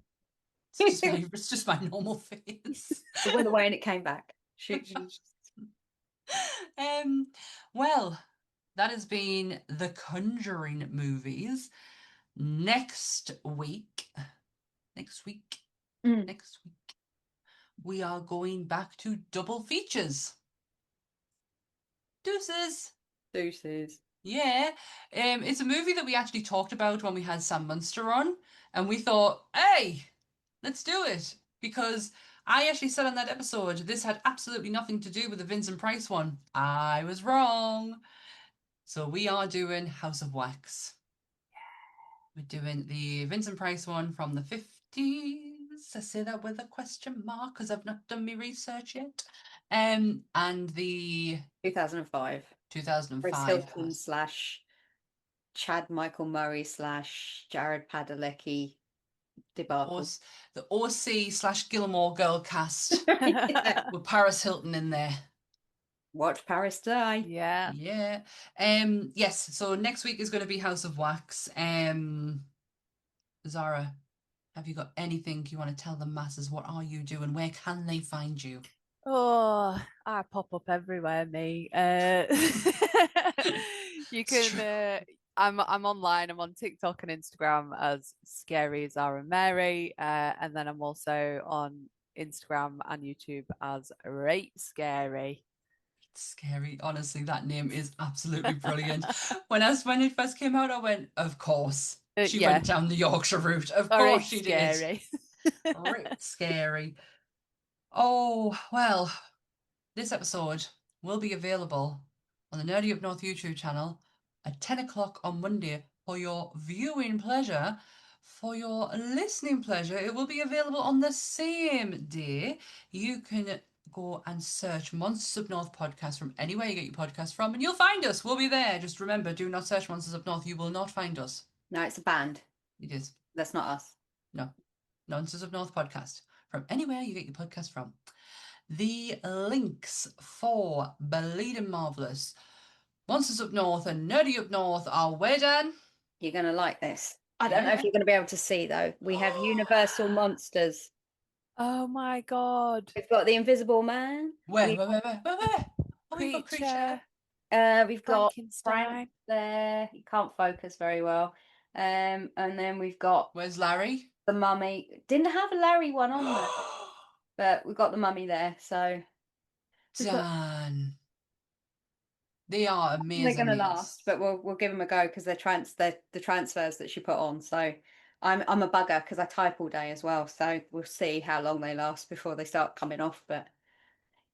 It's just my normal face. It went away and it came back. Well, that has been the Conjuring movies. Next week, we are going back to double features. Deuces. Yeah. It's a movie that we actually talked about when we had Sam Munster on, and we thought, hey, let's do it. Because I actually said on that episode, this had absolutely nothing to do with the Vincent Price one. I was wrong. So we are doing House of Wax. We're doing the Vincent Price one from the 50s. I say that with a question mark because I've not done my research yet. And the 2005. 2005 Chris Hilton / Chad Michael Murray / Jared Padalecki debacle. The OC / Gilmore Girl cast Yeah. with Paris Hilton in there. Watch Paris die. Yeah. Yeah. Yes, so next week is going to be House of Wax. Zara, have you got anything you want to tell the masses? What are you doing? Where can they find you? Oh, I pop up everywhere, me. You It's can. I'm online. I'm on TikTok and Instagram as scary Zara Mary, and then I'm also on Instagram and YouTube as Rate Scary. Scary. Honestly, that name is absolutely brilliant. When it first came out, I went, of course. She Yeah. went down the Yorkshire route. Of All right, course she scary. did. Right, scary. Oh, well, this episode will be available on the Nerdy Up North YouTube channel at 10 o'clock on Monday for your viewing pleasure. For your listening pleasure, it will be available on the same day. You can go and search Monsters Up North podcast from anywhere you get your podcast from, and you'll find us. We'll be there. Just remember, do not search Monsters Up North. You will not find us. No, it's a band. It is. That's not us. No. Monsters Up North podcast from anywhere you get your podcast from. The links for Bleeding Marvellous, Monsters Up North, and Nerdy Up North are where, Dan? You're going to like this. I don't know if you're going to be able to see, though. We have Universal Monsters. Oh my God. We've got the Invisible Man. Where? Oh, we've got Creature. We've got Frankenstein. Frank there. You can't focus very well. And then we've got Where's Larry? the Mummy. Didn't have a Larry one on there, but we've got the Mummy there. So Dan. They are amazing. they're going to last, but we'll give them a go because they're the transfers that she put on. So I'm a bugger because I type all day as well. So we'll see how long they last before they start coming off. But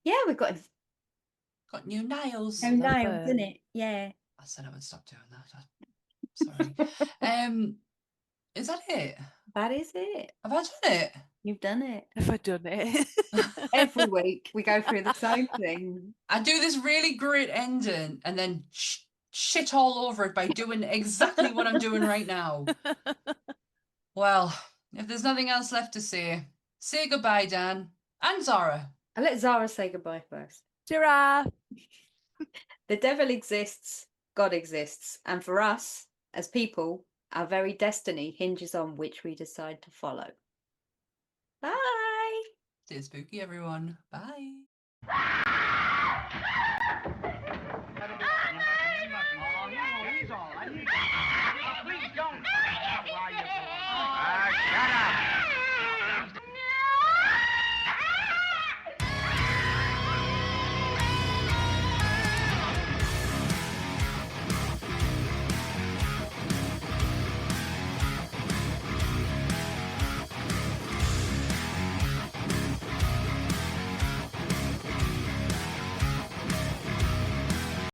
yeah, we've got new nails. no nails in it. Yeah. I said I would stop doing that. Sorry. Is that it? That is it. Have I done it? You've done it. Have I done it? Every week we go through the same thing. I do this really great ending and then shit all over it by doing exactly what I'm doing right now. Well, if there's nothing else left to say goodbye, Dan and Zara. I'll let Zara say goodbye first. Ta-ra! The devil exists, God exists, and for us, as people, our very destiny hinges on which we decide to follow. Bye! Stay spooky, everyone. Bye.